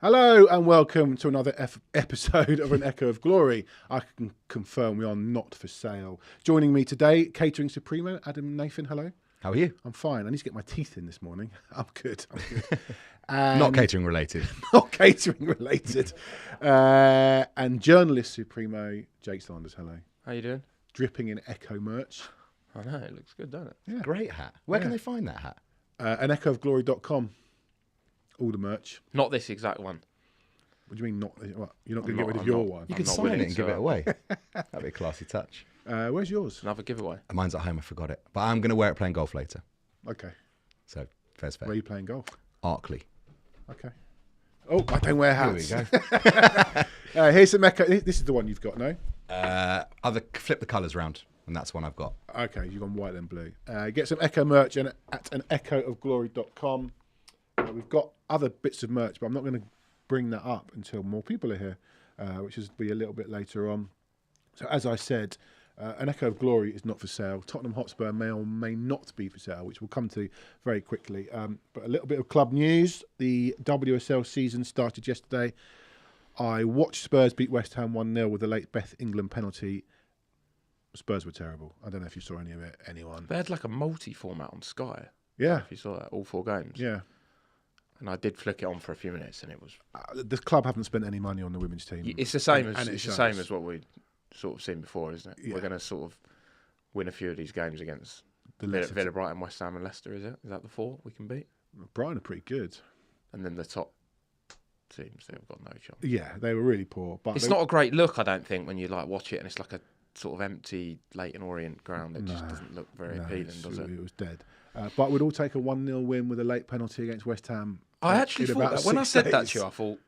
Hello and welcome to another episode of An Echo of Glory. I can confirm we are not for sale. Joining me today, Catering Supremo, Adam Nathan, hello. How are you? I'm fine. I need to get my teeth in this morning. I'm good. Not catering related. Not catering related. And Journalist Supremo, Jake Saunders, hello. How you doing? Dripping in Echo merch. I know, it looks good, doesn't it? Yeah. Great hat. Where can they find that hat? Anechoofglory.com. All the merch. Not this exact one. What do you mean not? What? You're not going I'm to get rid not- of I'm your not- one? You I'm could not sign it willing and give to- it away. That'd be a classy touch. Where's yours? Another giveaway. Mine's at home, I forgot it. But I'm going to wear it playing golf later. Okay. So, fair's fair. Where are you playing golf? Arkley. Okay. Oh, I don't wear hats. Here we go. Here's some Echo. This is the one you've got, no? Flip the colours round, and that's one I've got. Okay, you've gone white and blue. Get some Echo merch at anechoofglory.com. We've got other bits of merch, but I'm not going to bring that up until more people are here, which is be a little bit later on. So as I said, An Echo of Glory is not for sale. Tottenham Hotspur may or may not be for sale, which we'll come to very quickly. But a little bit of club news. The WSL season started yesterday. I watched Spurs beat West Ham 1-0 with a late Beth England penalty. Spurs were terrible. I don't know if you saw any of it, anyone. They had like a multi-format on Sky. Yeah. If you saw that, all 4 games. Yeah. And I did flick it on for a few minutes, and it was. The club haven't spent any money on the women's team. It's the same And as it it's the shows. same as what we'd sort of seen before, isn't it? Yeah. We're going to sort of win a few of these games against The Villa, lesser- Brighton, West Ham, and Leicester. Is it? Is that the 4 we can beat? Brighton are pretty good. And then the top teams, they've got no chance. Yeah, they were really poor. But It's not a great look, I don't think, when you like watch it and it's like a sort of empty Leighton Orient ground. It just doesn't look very appealing, does it? It was dead. But we'd all take a 1-0 win with a late penalty against West Ham. I actually in thought about that when I 6 said that days. to you, I thought,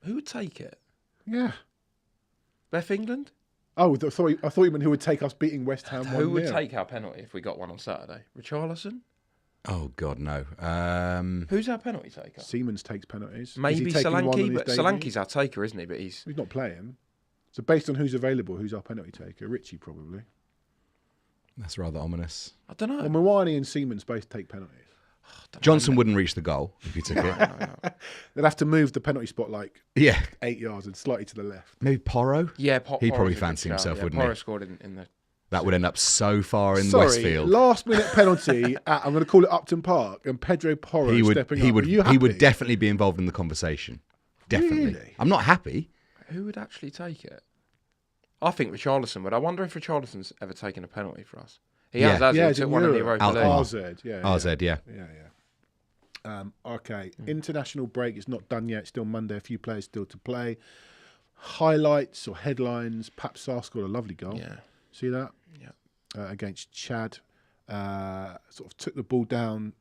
who would take it? Yeah. Beth England? Oh, I thought you meant who would take us beating West Ham 1-0. Who would take our penalty if we got one on Saturday? Richarlison? Oh, God, no. Who's our penalty taker? Siemens takes penalties. Is he Maybe taking one on Solanke, his but debut? Solanke's our taker, isn't he? But he's He's not playing. So based on who's available, who's our penalty taker? Richie, probably. That's rather ominous. I don't know. Well, Muani and Siemens both take penalties. Johnson wouldn't reach the goal if he took it. They'd have to move the penalty spot like Yeah. 8 yards and slightly to the left. Maybe Porro? Yeah, He'd Porro's probably a good fancy shout. himself, Yeah, wouldn't he? Porro scored in the. That would end up so far in Sorry, Westfield. last minute penalty at, I'm going to call it Upton Park, and Pedro Porro He would, stepping he up. would, Are you he would happy? definitely be involved in the conversation. Definitely. Really? I'm not happy. Who would actually take it? I think Richarlison would. I wonder if Richarlison's ever taken a penalty for us. He Yeah. has, hasn't he? Yeah, He it's took in one in the Europe. Europa Al- League. RZ, yeah. RZ, yeah. Yeah. Okay, international break is not done yet. Still Monday. A few players still to play. Highlights or headlines. Pap Sarr scored a lovely goal. Yeah. See that? Yeah. Against Chad. Sort of took the ball down,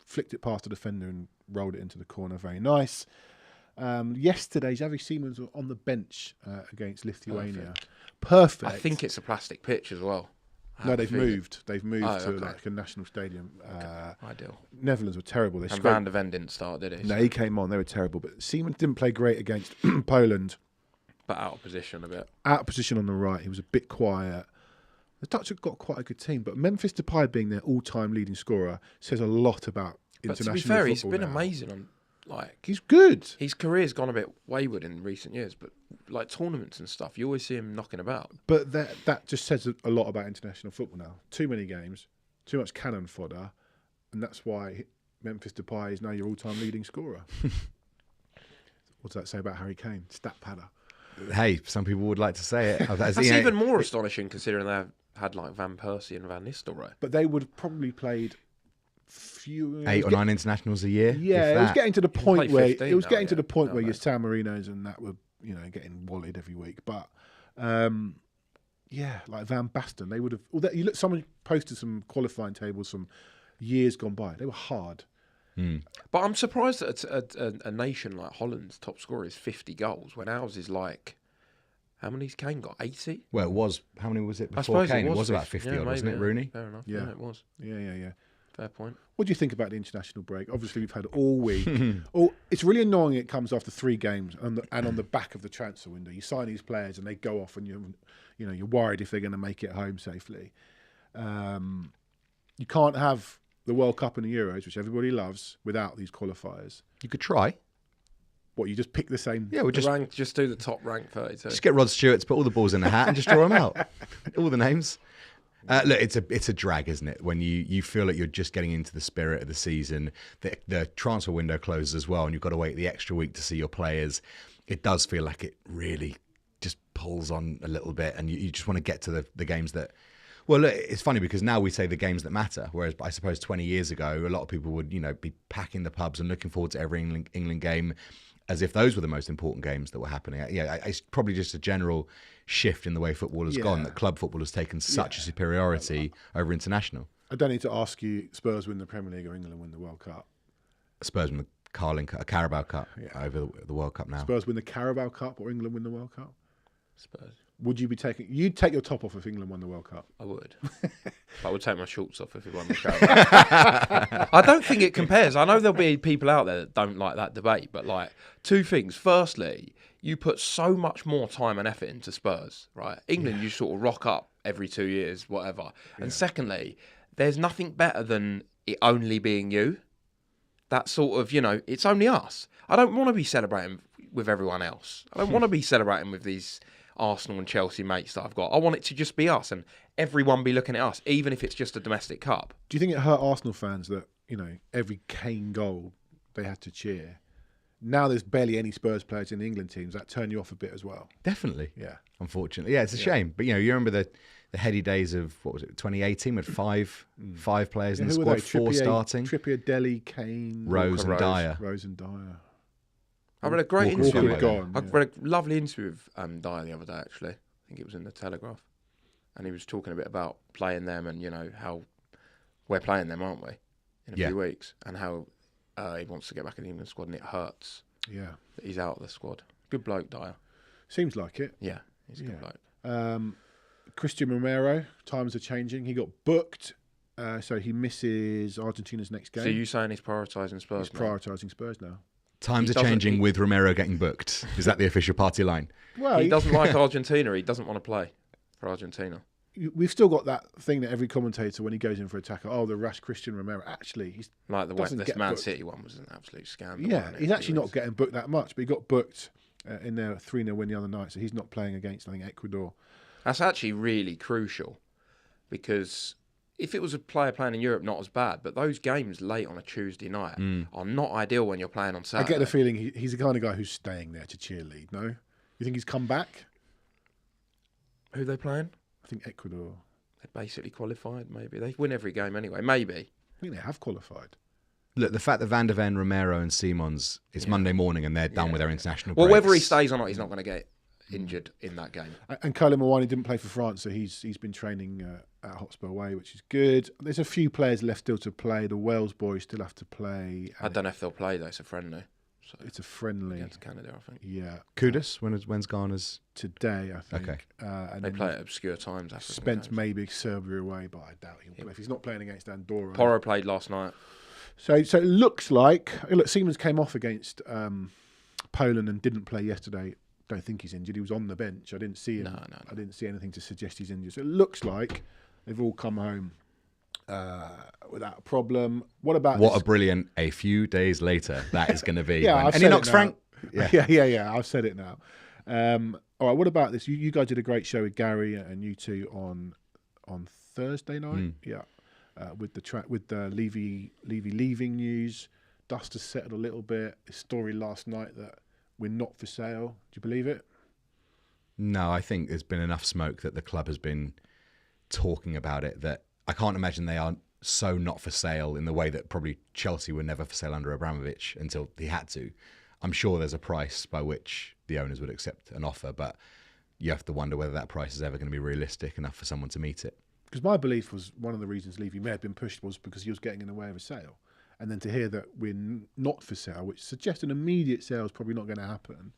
flicked it past the defender and rolled it into the corner. Very nice. Yesterday, Xavi Siemens were on the bench against Lithuania. Perfect. I think it's a plastic pitch as well. I No, have a they've feeling. moved. They've moved Oh, to okay. like a national stadium. Ideal. Netherlands were terrible. They And scraped. Van der Ven didn't start, did he? No, he came on. They were terrible. But Siemens didn't play great against Poland. But out of position a bit. Out of position on the right. He was a bit quiet. The Dutch have got quite a good team. But Memphis Depay being their all-time leading scorer says a lot about But to international be fair, he's football been now. amazing on like He's good. his career's gone a bit wayward in recent years, but like tournaments and stuff, you always see him knocking about. But that just says a lot about international football now. Too many games, too much cannon fodder. And that's why Memphis Depay is now your all-time leading scorer. What does that say about Harry Kane? Stat padder. Hey, some people would like to say it. That's even more astonishing considering they've had like Van Persie and Van Nistelrooy. But they would have probably played 8 or 9 internationals a year. Yeah, if it was that. getting to the can point play where 15 it was now, getting to yeah. the point No, where your mate. San Marinos and that were getting walled every week. But yeah, like Van Basten, they would have. Although you look, someone posted some qualifying tables from years gone by. They were hard. But I'm surprised that a nation like Holland's top scorer is 50 goals when ours is like, how many's Kane got? 80? Well, it was. How many was it I before suppose Kane? It was about 50. 50 Yeah, odd, wasn't maybe, it, yeah. Rooney? Fair enough. Yeah. Yeah, it was. Yeah. Fair point. What do you think about the international break? Obviously, we've had all week. It's really annoying. It comes after 3 games and on the back of the transfer window. You sign these players and they go off, and you're worried if they're going to make it home safely. You can't have the World Cup and the Euros, which everybody loves, without these qualifiers. You could try. What, you just pick the same? Yeah, we'll just do the top rank 32. Just get Rod Stewart to put all the balls in the hat and just draw them out. All the names. Look, it's a drag, isn't it? When you feel like you're just getting into the spirit of the season, the transfer window closes as well, and you've got to wait the extra week to see your players. It does feel like it really just pulls on a little bit, and you just want to get to the games that. Well, look, it's funny because now we say the games that matter, whereas I suppose 20 years ago, a lot of people would be packing the pubs and looking forward to every England game as if those were the most important games that were happening. Yeah, it's probably just a general shift in the way football has gone, that club football has taken such a superiority over international. I don't need to ask you, Spurs win the Premier League or England win the World Cup? Spurs win the Carabao Cup over the World Cup now. Spurs win the Carabao Cup or England win the World Cup? Spurs. Would you be taking... You'd take your top off if England won the World Cup? I would. But I would take my shorts off if we won the Carabao. I don't think it compares. I know there'll be people out there that don't like that debate, but like two things. Firstly, you put so much more time and effort into Spurs, right? England, you sort of rock up every 2 years, whatever. Yeah. And secondly, there's nothing better than it only being you. That sort of, it's only us. I don't want to be celebrating with everyone else. I don't want to be celebrating with these Arsenal and Chelsea mates that I've got. I want it to just be us and everyone be looking at us, even if it's just a domestic cup. Do you think it hurt Arsenal fans that, every Kane goal they had to cheer? Now there's barely any Spurs players in the England teams. That turn you off a bit as well. Definitely. Yeah. Unfortunately. Yeah, it's a shame. But, you remember the heady days of, 2018 with five players in the squad, four starting. Trippier, Dele, Kane. Rose and Dyer. I read a great interview. I read a lovely interview with Dyer the other day, actually. I think it was in the Telegraph. And he was talking a bit about playing them and, how we're playing them, aren't we, in a few weeks. And how he wants to get back in the England squad and it hurts that he's out of the squad. Good bloke, Dyer. Seems like it. Yeah, he's a good bloke. Christian Romero, times are changing. He got booked, so he misses Argentina's next game. So you saying he's prioritising Spurs now? He's prioritising Spurs now. Times are changing with Romero getting booked. Is that the official party line? Well, he doesn't like Argentina. He doesn't want to play for Argentina. We've still got that thing that every commentator, when he goes in for a tackle, the rash Christian Romero. Actually, he's like this Man City one was an absolute scandal. Yeah, he's actually not getting booked that much, but he got booked in their 3-0 win the other night, so he's not playing against, I think, Ecuador. That's actually really crucial because if it was a player playing in Europe, not as bad, but those games late on a Tuesday night are not ideal when you're playing on Saturday. I get the feeling he's the kind of guy who's staying there to cheerlead, no? You think he's come back? Who are they playing? I think Ecuador. They basically qualified, maybe. They win every game anyway, maybe. I think they have qualified. Look, the fact that Van der Ven, Romero and Simons, it's Monday morning and they're done with their international breaks. breaks. Whether he stays or not, he's not going to get injured in that game. And Kolo Muani didn't play for France, so he's been training at Hotspur Way, which is good. There's a few players left still to play. The Wales boys still have to play. I don't know if they'll play, though. It's a friendly. So it's a friendly. Against Canada, I think. Yeah. Kudus, when's Ghana's? Today, I think. Okay. And they play at obscure times. Spence maybe Serbia away, but I doubt he'll play. If he's not playing against Andorra. Porro played last night. So it looks like... Look, Siemens came off against Poland and didn't play yesterday. Don't think he's injured. He was on the bench. I didn't see him. No. I didn't see anything to suggest he's injured. So it looks like they've all come home without a problem. What about a brilliant a few days later that is going to be. Yeah, Any knocks, Frank? Yeah. I've said it now. All right. What about this? You guys did a great show with Gary and you two on Thursday night. Yeah, with the Levy leaving news. Dust has settled a little bit. A story last night that we're not for sale. Do you believe it? No, I think there's been enough smoke that the club has been talking about it that I can't imagine they are so not for sale in the way that probably Chelsea were never for sale under Abramovich until he had to. I'm sure there's a price by which the owners would accept an offer, but you have to wonder whether that price is ever going to be realistic enough for someone to meet it. Because my belief was one of the reasons Levy may have been pushed was because he was getting in the way of a sale. And then to hear that we're not for sale, which suggests an immediate sale is probably not going to happen,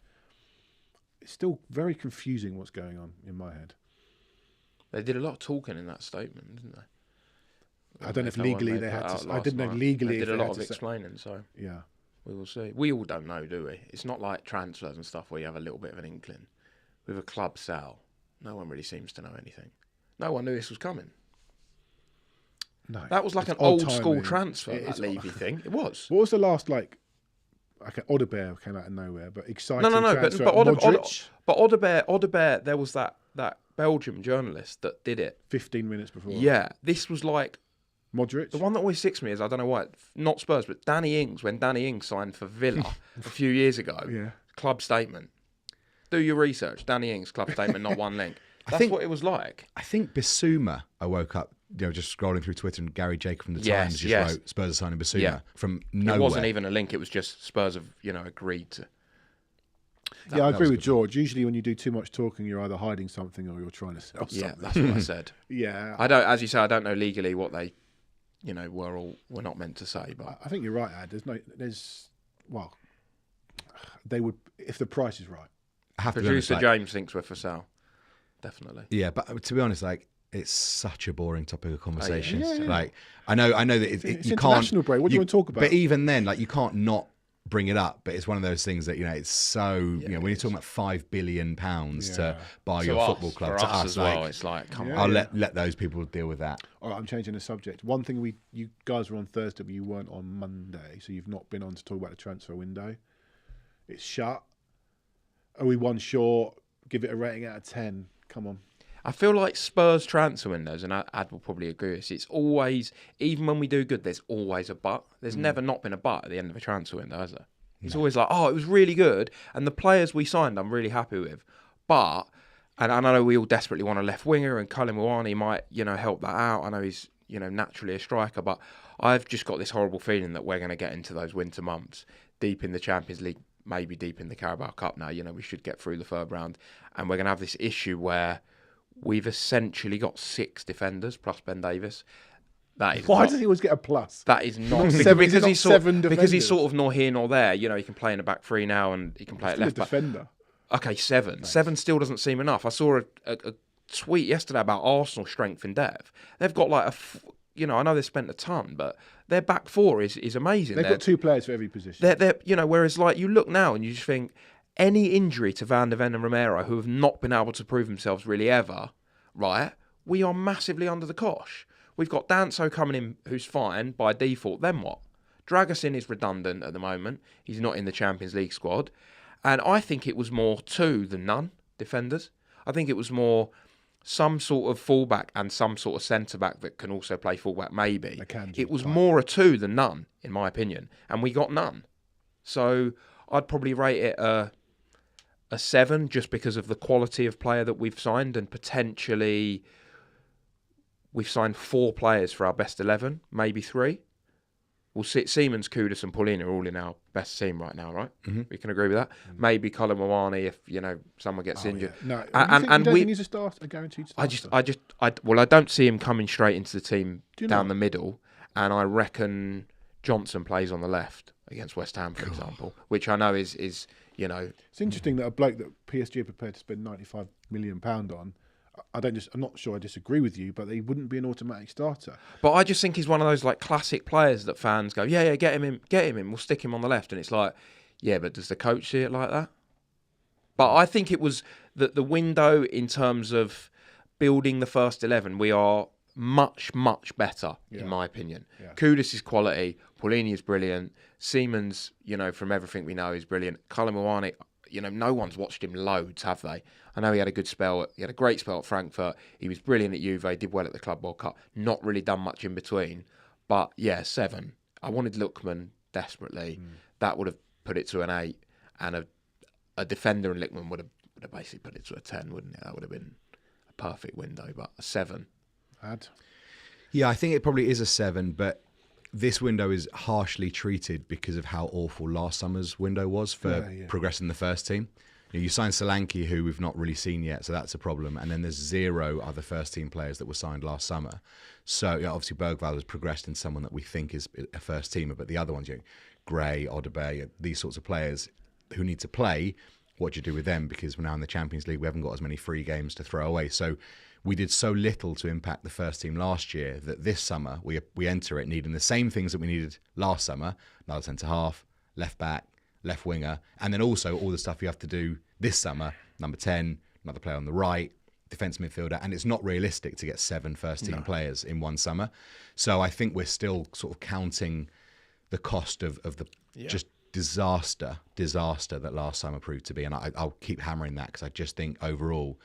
it's still very confusing what's going on in my head. They did a lot of talking in that statement, didn't they? I don't know if legally they had to. I didn't know legally. They did a lot of explaining, so yeah, we will see. We all don't know, do we? It's not like transfers and stuff where you have a little bit of an inkling. With a club sale, no one really seems to know anything. No one knew this was coming. No, that was like an old school transfer. That Levy thing. It was. What was the last Okay, Odebear came out of nowhere, but exciting No. transfer. But Modric, Odebear, there was that Belgium journalist that did it. 15 minutes before. Yeah, this was like Modric. the one that always sticks to me is, I don't know why, not Spurs, but Danny Ings, when Danny Ings signed for Villa a few years ago. Yeah. Club statement. Do your research. Danny Ings, club statement, not one link. That's what it was like. I think Bissouma, I woke up, just scrolling through Twitter, and Gary Jacob from the Times just wrote Spurs are signing Bissouma from nowhere. It wasn't even a link. It was just Spurs have, agreed to. I agree with George. Usually when you do too much talking, you're either hiding something or you're trying to sell something. Yeah, that's what I said. Yeah. I don't, as you say, I don't know legally what they, were not meant to say. But I think you're right, Ad. They would, if the price is right. Producer James thinks we're for sale. Definitely. Yeah, but to be honest, it's such a boring topic of conversation. Yeah. Like I know that it's you international can't. break. What do you want to talk about? But even then, you can't not bring it up. But it's one of those things that it's so. when you're talking about £5 billion to buy your football club, to us as well, it's like, come on. I'll let those people deal with that. All right, I'm changing the subject. One thing you guys were on Thursday, but you weren't on Monday, so you've not been on to talk about the transfer window. It's shut. Are we one short? Give it a rating out of 10. Come on. I feel like Spurs transfer windows, and Ad will probably agree with this, it's always, even when we do good, there's always a but. There's never not been a but at the end of a transfer window, has there? It's always like, it was really good, and the players we signed I'm really happy with. But, and I know we all desperately want a left winger, and Kolo Muani might, help that out. I know he's, naturally a striker, but I've just got this horrible feeling that we're going to get into those winter months, deep in the Champions League, maybe deep in the Carabao Cup now. We should get through the third round, and we're going to have this issue where we've essentially got 6 defenders plus Ben Davis. That is Why does he always get a plus? That is not because he's because he's sort of nor here nor there. He can play in the back 3 now, and he can play at left back. Defender. Okay, 7. Nice. 7 still doesn't seem enough. I saw a tweet yesterday about Arsenal strength in depth. They've got I know they've spent a ton, but their back 4 is amazing. They've got 2 players for every position. They're whereas you look now and you just think, any injury to Van der Ven and Romero, who have not been able to prove themselves really ever, right, we are massively under the cosh. We've got Danso coming in, who's fine by default. Then what? Dragusin is redundant at the moment. He's not in the Champions League squad. And I think it was more 2 than none defenders. I think it was more some sort of fullback and some sort of centre-back that can also play fullback, maybe. It was more a 2 than none, in my opinion. And we got none. So I'd probably rate it a 7 just because of the quality of player that we've signed, and potentially we've signed 4 players for our best 11, maybe 3. Well, Siemens, Kudus and Paulina are all in our best team right now, right? Mm-hmm. We can agree with that. Mm-hmm. Maybe Kolo Muani if, someone gets injured. Yeah. No, and you don't think he's a guaranteed starter? I don't see him coming straight into the team down the middle, and I reckon Johnson plays on the left against West Ham, for example, which I know is It's interesting that a bloke that PSG are prepared to spend £95 million on, I'm not sure I disagree with you, but he wouldn't be an automatic starter. But I just think he's one of those classic players that fans go, yeah, get him in, we'll stick him on the left. And it's like, yeah, but does the coach see it like that? But I think it was the window in terms of building the first 11, we are much, much better, in my opinion. Yeah. Kudus is quality, Paulini is brilliant, Siemens, from everything we know, is brilliant. Kolo Muani, no one's watched him loads, have they? I know he had a good spell. He had a great spell at Frankfurt. He was brilliant at Juve. Did well at the Club World Cup. Not really done much in between. But, 7. I wanted Lookman desperately. That would have put it to an 8. And a defender in Lookman would have basically put it to a 10, wouldn't it? That would have been a perfect window. But a 7. Yeah, I think it probably is a 7, but this window is harshly treated because of how awful last summer's window was for progressing the first team. You signed Solanke, who we've not really seen yet, so that's a problem. And then there's 0 other first-team players that were signed last summer. So obviously Bergvall has progressed into someone that we think is a first-teamer, but the other ones, Gray, Odebear, these sorts of players who need to play, what do you do with them? Because we're now in the Champions League, we haven't got as many free games to throw away. So we did so little to impact the first team last year that this summer we enter it needing the same things that we needed last summer: another centre-half, left-back, left winger, and then also all the stuff you have to do this summer, number 10, another player on the right, defence midfielder, and it's not realistic to get 7 first-team players in one summer. So I think we're still sort of counting the cost of the just disaster that last summer proved to be. And I'll keep hammering that because I just think overall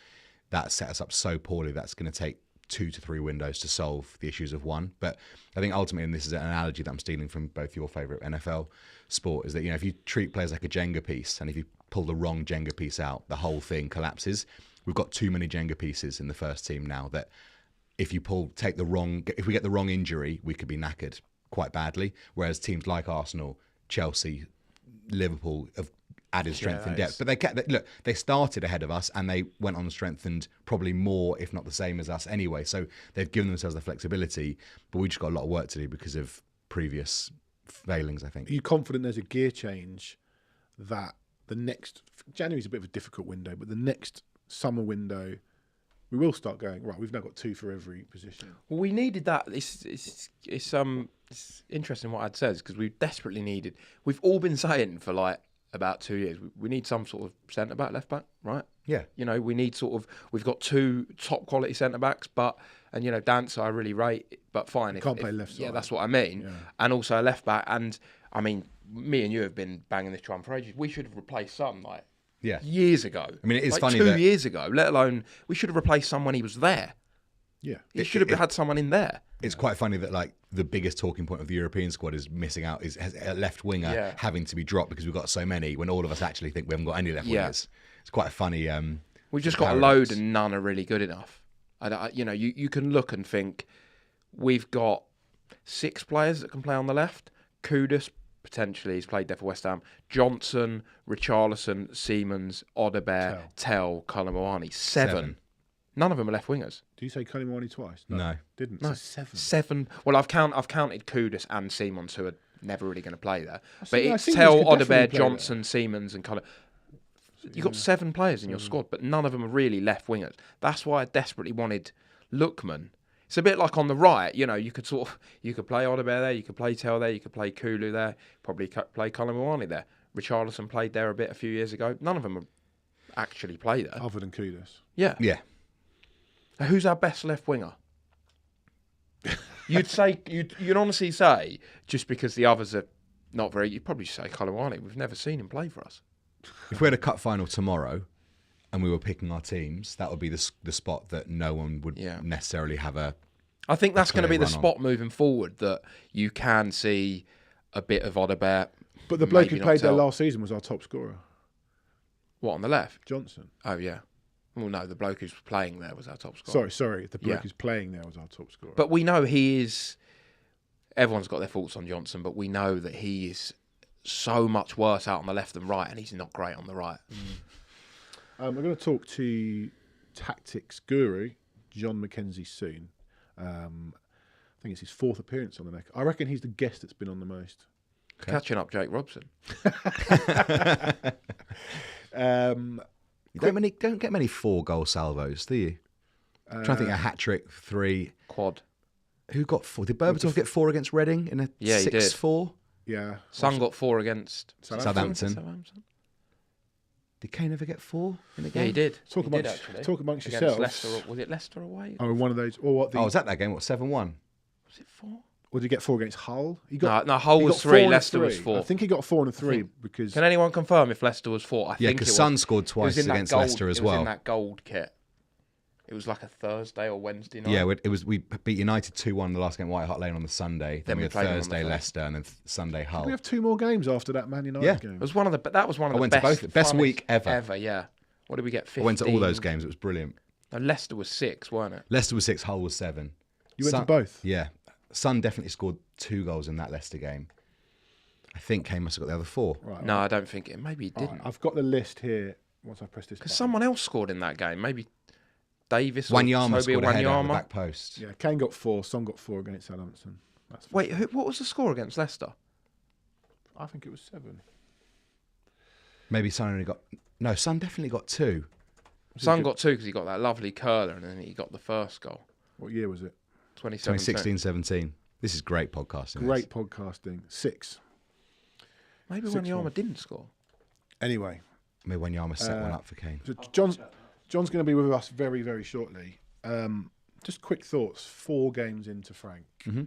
that set us up so poorly that's going to take 2 to 3 windows to solve the issues of one. But I think ultimately, and this is an analogy that I'm stealing from both your favourite NFL sport, is that, you know, if you treat players like a Jenga piece and if you pull the wrong Jenga piece out, the whole thing collapses. We've got too many Jenga pieces in the first team now that if we get the wrong injury, we could be knackered quite badly. Whereas teams like Arsenal, Chelsea, Liverpool have added strength and depth. But they started ahead of us and they went on and strengthened probably more, if not the same as us anyway. So they've given themselves the flexibility, but we just got a lot of work to do because of previous failings, I think. Are you confident there's a gear change that the next January's a bit of a difficult window, but the next summer window we will start going, right, we've now got 2 for every position. Well, we needed that. It's interesting what Ad says because we desperately needed. We've all been saying for like about 2 years, we need some sort of centre back, left back, right? Yeah. You know, we need we've got 2 top quality centre backs, and you know, Dancer I really rate, but fine. Can't play left side. Yeah, that's what I mean. Yeah. And also a left back. And I mean, me and you have been banging this drum for ages. We should have replaced Son years ago. I mean, it is like funny 2 years ago, let alone we should have replaced someone he was there. Yeah. He should have had someone in there. It's quite funny that like the biggest talking point of the European squad is missing out is a left winger having to be dropped because we've got so many when all of us actually think we haven't got any left wingers. It's quite a funny. We've just got a load and none are really good enough. You can look and think we've got 6 players that can play on the left. Kudus potentially, he's played there for West Ham. Johnson, Richarlison, Siemens, Odebear, Tell, Kolo, Muani. 7. None of them are left wingers. Did you say Kolo Muani twice? No. Didn't. No. So 7. 7. Well, I've counted Kudus and Siemens, who are never really going to play there. But it's Tell, Odebear, Johnson, Siemens, and Kolo. You've got 7 players in your squad, but none of them are really left wingers. That's why I desperately wanted Lookman. It's a bit like on the right, you know, you could play Odebear there, you could play Tell there, you could play Kulu there, probably play Kolo Muani there. Richarlison played there a few years ago. None of them actually play there. Other than Kudus. Yeah. Yeah. Who's our best left winger? You'd honestly say, just because the others are not very, you'd probably say Kolo Muani. We've never seen him play for us. If we had a cup final tomorrow and we were picking our teams, that would be the spot that no one would necessarily have a. I think that's going to be the spot on. Moving forward that you can see a bit of Odebear. But the bloke who played there last season was our top scorer. What, on the left? Johnson. Oh, yeah. Well, no, the bloke who's playing there was our top scorer. Sorry. The bloke who's playing there was our top scorer. But we know he is. Everyone's got their thoughts on Johnson, but we know that he is so much worse out on the left than right, and he's not great on the right. We're going to talk to tactics guru Jon Mackenzie soon. I think it's his 4th appearance on the neck. I reckon he's the guest that's been on the most. Okay. Catching up Jake Robson. You don't get many 4-goal salvos, do you? I'm trying to think a hat trick, 3 quad. Who got 4? Did Berbatov get 4 against Reading in a 6-4? Yeah. Son got 4 against Southampton. Did Kane ever get 4 in a game? Yeah, he did. Talk amongst yourselves. Leicester, was it Leicester away? Oh, one of those. Or what? Was that game? What, 7-1? Was it 4? Or did he get 4 against Hull? No, Hull was 3, Leicester was 4. I think he got 4 and a 3 because. Can anyone confirm if Leicester was 4? I think because Son scored twice against Leicester as well. It was in that gold kit. It was like a Thursday or Wednesday night. Yeah, it was. We beat United 2-1 the last game, White Hart Lane on the Sunday. Then we had Thursday Leicester and then Sunday Hull. Did we have 2 more games after that Man United game? It was one of the. That was one of the went best. To both, best week ever. Ever, yeah. What did we get? 15? I went to all those games. It was brilliant. No, Leicester was 6, weren't it? Leicester was 6. Hull was 7. You went to both. Yeah, Son definitely scored 2 goals in that Leicester game. I think Kane must have got the other 4. Right, no, I don't think it. Maybe he didn't. I've got the list here. Once I press this, because someone else scored in that game. Maybe Davis. Wanyama scored a header on the back post. Yeah, Kane got 4. Son got 4 against Southampton. Wait, what was the score against Leicester? I think it was 7. Maybe Son only got. No, Son definitely got 2. Son got 2 because he got that lovely curler and then he got the first goal. What year was it? 2016-17. This is great podcasting. Great podcasting. 6. Maybe Wanyama didn't score. Anyway. Maybe Wanyama set one up for Kane. So John's going to be with us very, very shortly. Just quick thoughts. 4 games into Frank. Mm-hmm.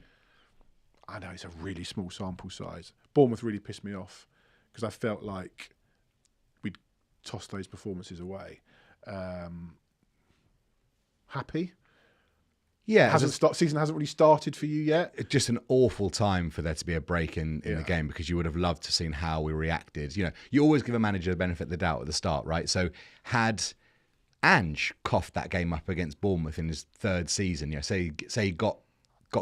I know it's a really small sample size. Bournemouth really pissed me off because I felt like we'd tossed those performances away. Happy? Yeah, Season hasn't really started for you yet. it's just an awful time for there to be a break in the game, because you would have loved to seen how we reacted. You know, you always give a manager the benefit of the doubt at the start, right? So had Ange coughed that game up against Bournemouth in his third season, say he got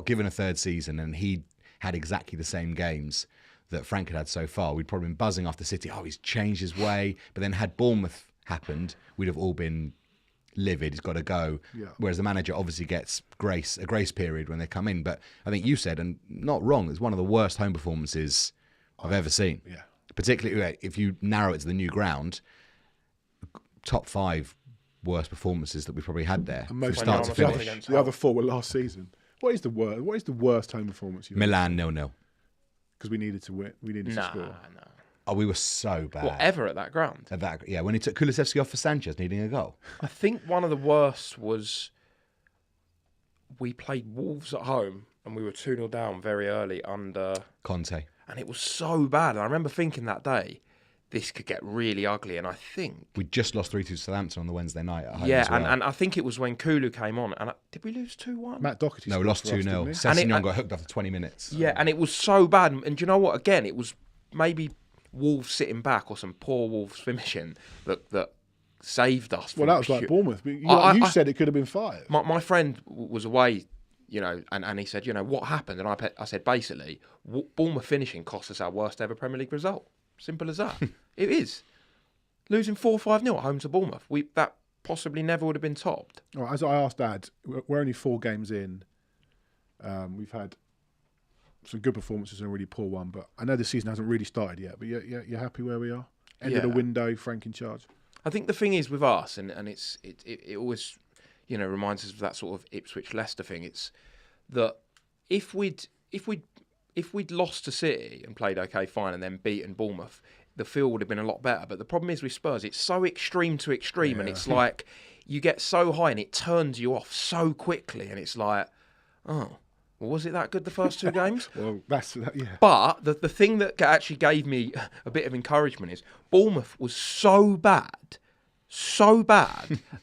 given a third season and he had exactly the same games that Frank had so far, we'd probably been buzzing off the City. Oh, he's changed his way. But then had Bournemouth happened, we'd have all been livid. He's got to go. Yeah. Whereas the manager obviously gets a grace period when they come in. But I think you said, and not wrong, it's one of the worst home performances I've ever seen. Yeah. Particularly if you narrow it to the new ground, top 5 worst performances that we probably had there from start to finish. The other 4 were last season. What is the worst home performance you've Milan 0-0. Because we needed to win. We needed to score. No. Oh, we were so bad. Whatever at that ground. When he took Kulusevski off for Sanchez needing a goal. I think one of the worst was we played Wolves at home and we were 2-0 down very early under Conte. And it was so bad. And I remember thinking that day, this could get really ugly. And I think we just lost 3-2 to Southampton on the Wednesday night at home. Yeah, as well. and I think it was when Kolo came on. And did we lose 2-1? Matt Doherty. No, we lost 2-0. Sessegnon got hooked after 20 minutes. Yeah, and it was so bad. And do you know what? Again, it was maybe Wolves sitting back or some poor Wolves finishing that saved us. Well, that was like Bournemouth. You said it could have been 5. My friend was away, and he said, what happened? And I said, basically, Bournemouth finishing cost us our worst ever Premier League result. Simple as that. It is. Losing 4-5-0 at home to Bournemouth. That possibly never would have been topped. Well, as I asked Dad, we're only 4 games in. We've had some good performances and a really poor one, but I know the season hasn't really started yet. But you're happy where we are? End of the window, Frank in charge. I think the thing is with us, and it always reminds us of that sort of Ipswich Leicester thing. It's that if we'd lost to City and played okay, fine, and then beaten Bournemouth, the feel would have been a lot better. But the problem is with Spurs, it's so extreme to extreme, and it's like you get so high and it turns you off so quickly, and it's like, oh, well, was it that good the first 2 games? Well, yeah. But the thing that actually gave me a bit of encouragement is Bournemouth was so bad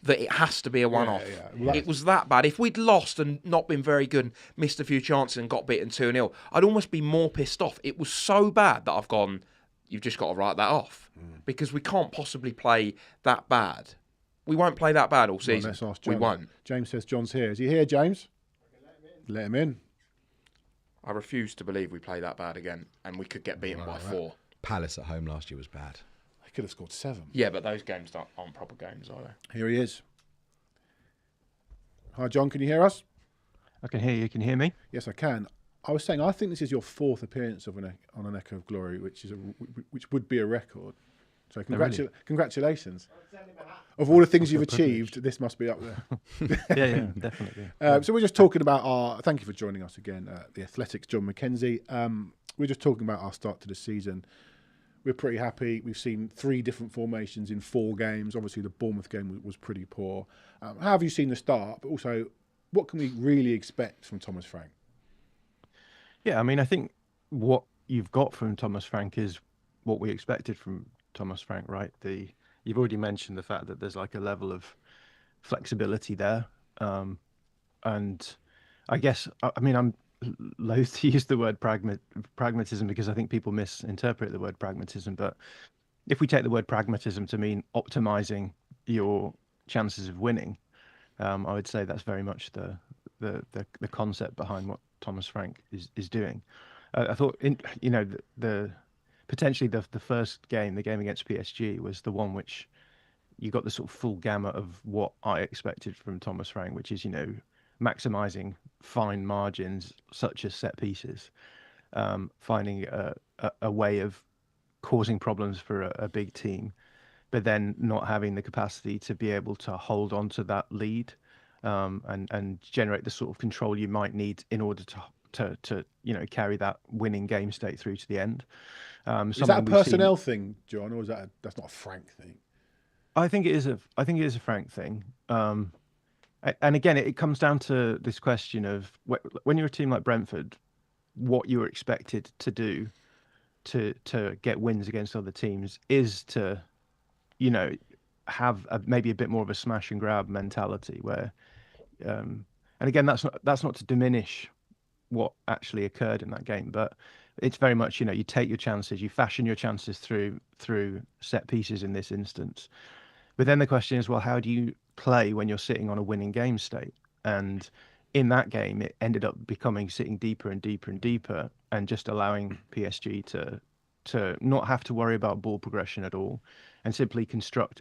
that it has to be a one-off. Yeah. Well, it was that bad. If we'd lost and not been very good, missed a few chances and got beaten 2-0, I'd almost be more pissed off. It was so bad that I've gone, you've just got to write that off. Because we can't possibly play that bad. We won't play that bad all season. Let's ask John. We won't. James says John's here. Is he here, James? Let him in. I refuse to believe we play that bad again and we could get beaten by 4. Palace at home last year was bad. They could have scored 7. Yeah, but those games aren't proper games, are they? Here he is. Hi, John. Can you hear us? I can hear you. Can you hear me? Yes, I can. I was saying, I think this is your 4th appearance on an Echo of Glory, which would be a record. So congratulations. Of all the things you've achieved, this must be up there. yeah, definitely. So we're just talking about thank you for joining us again, The Athletic's Jon Mackenzie. We're just talking about our start to the season. We're pretty happy. We've seen 3 different formations in 4 games. Obviously, the Bournemouth game was pretty poor. How have you seen the start? But also, what can we really expect from Thomas Frank? Yeah, I mean, I think what you've got from Thomas Frank is what we expected from Thomas Frank, right? You've already mentioned the fact that there's like a level of flexibility there. And I guess, I mean, I'm loath to use the word pragmatism because I think people misinterpret the word pragmatism. But if we take the word pragmatism to mean optimizing your chances of winning, I would say that's very much the concept behind what Thomas Frank is doing. I thought, potentially the first game, the game against PSG, was the one which you got the sort of full gamut of what I expected from Thomas Frank, which is, maximising fine margins such as set pieces, finding a way of causing problems for a big team, but then not having the capacity to be able to hold on to that lead and generate the sort of control you might need in order to carry that winning game state through to the end. Is that a personnel thing, John, or that's not a Frank thing? I think it is a Frank thing. And again, it comes down to this question of when you're a team like Brentford, what you were expected to do to get wins against other teams is to, have maybe a bit more of a smash and grab mentality where, and again, that's not to diminish what actually occurred in that game, but it's very much, you take your chances, you fashion your chances through set pieces in this instance. But then the question is, well, how do you play when you're sitting on a winning game state? And in that game, it ended up becoming sitting deeper and deeper and deeper, and just allowing PSG to not have to worry about ball progression at all, and simply construct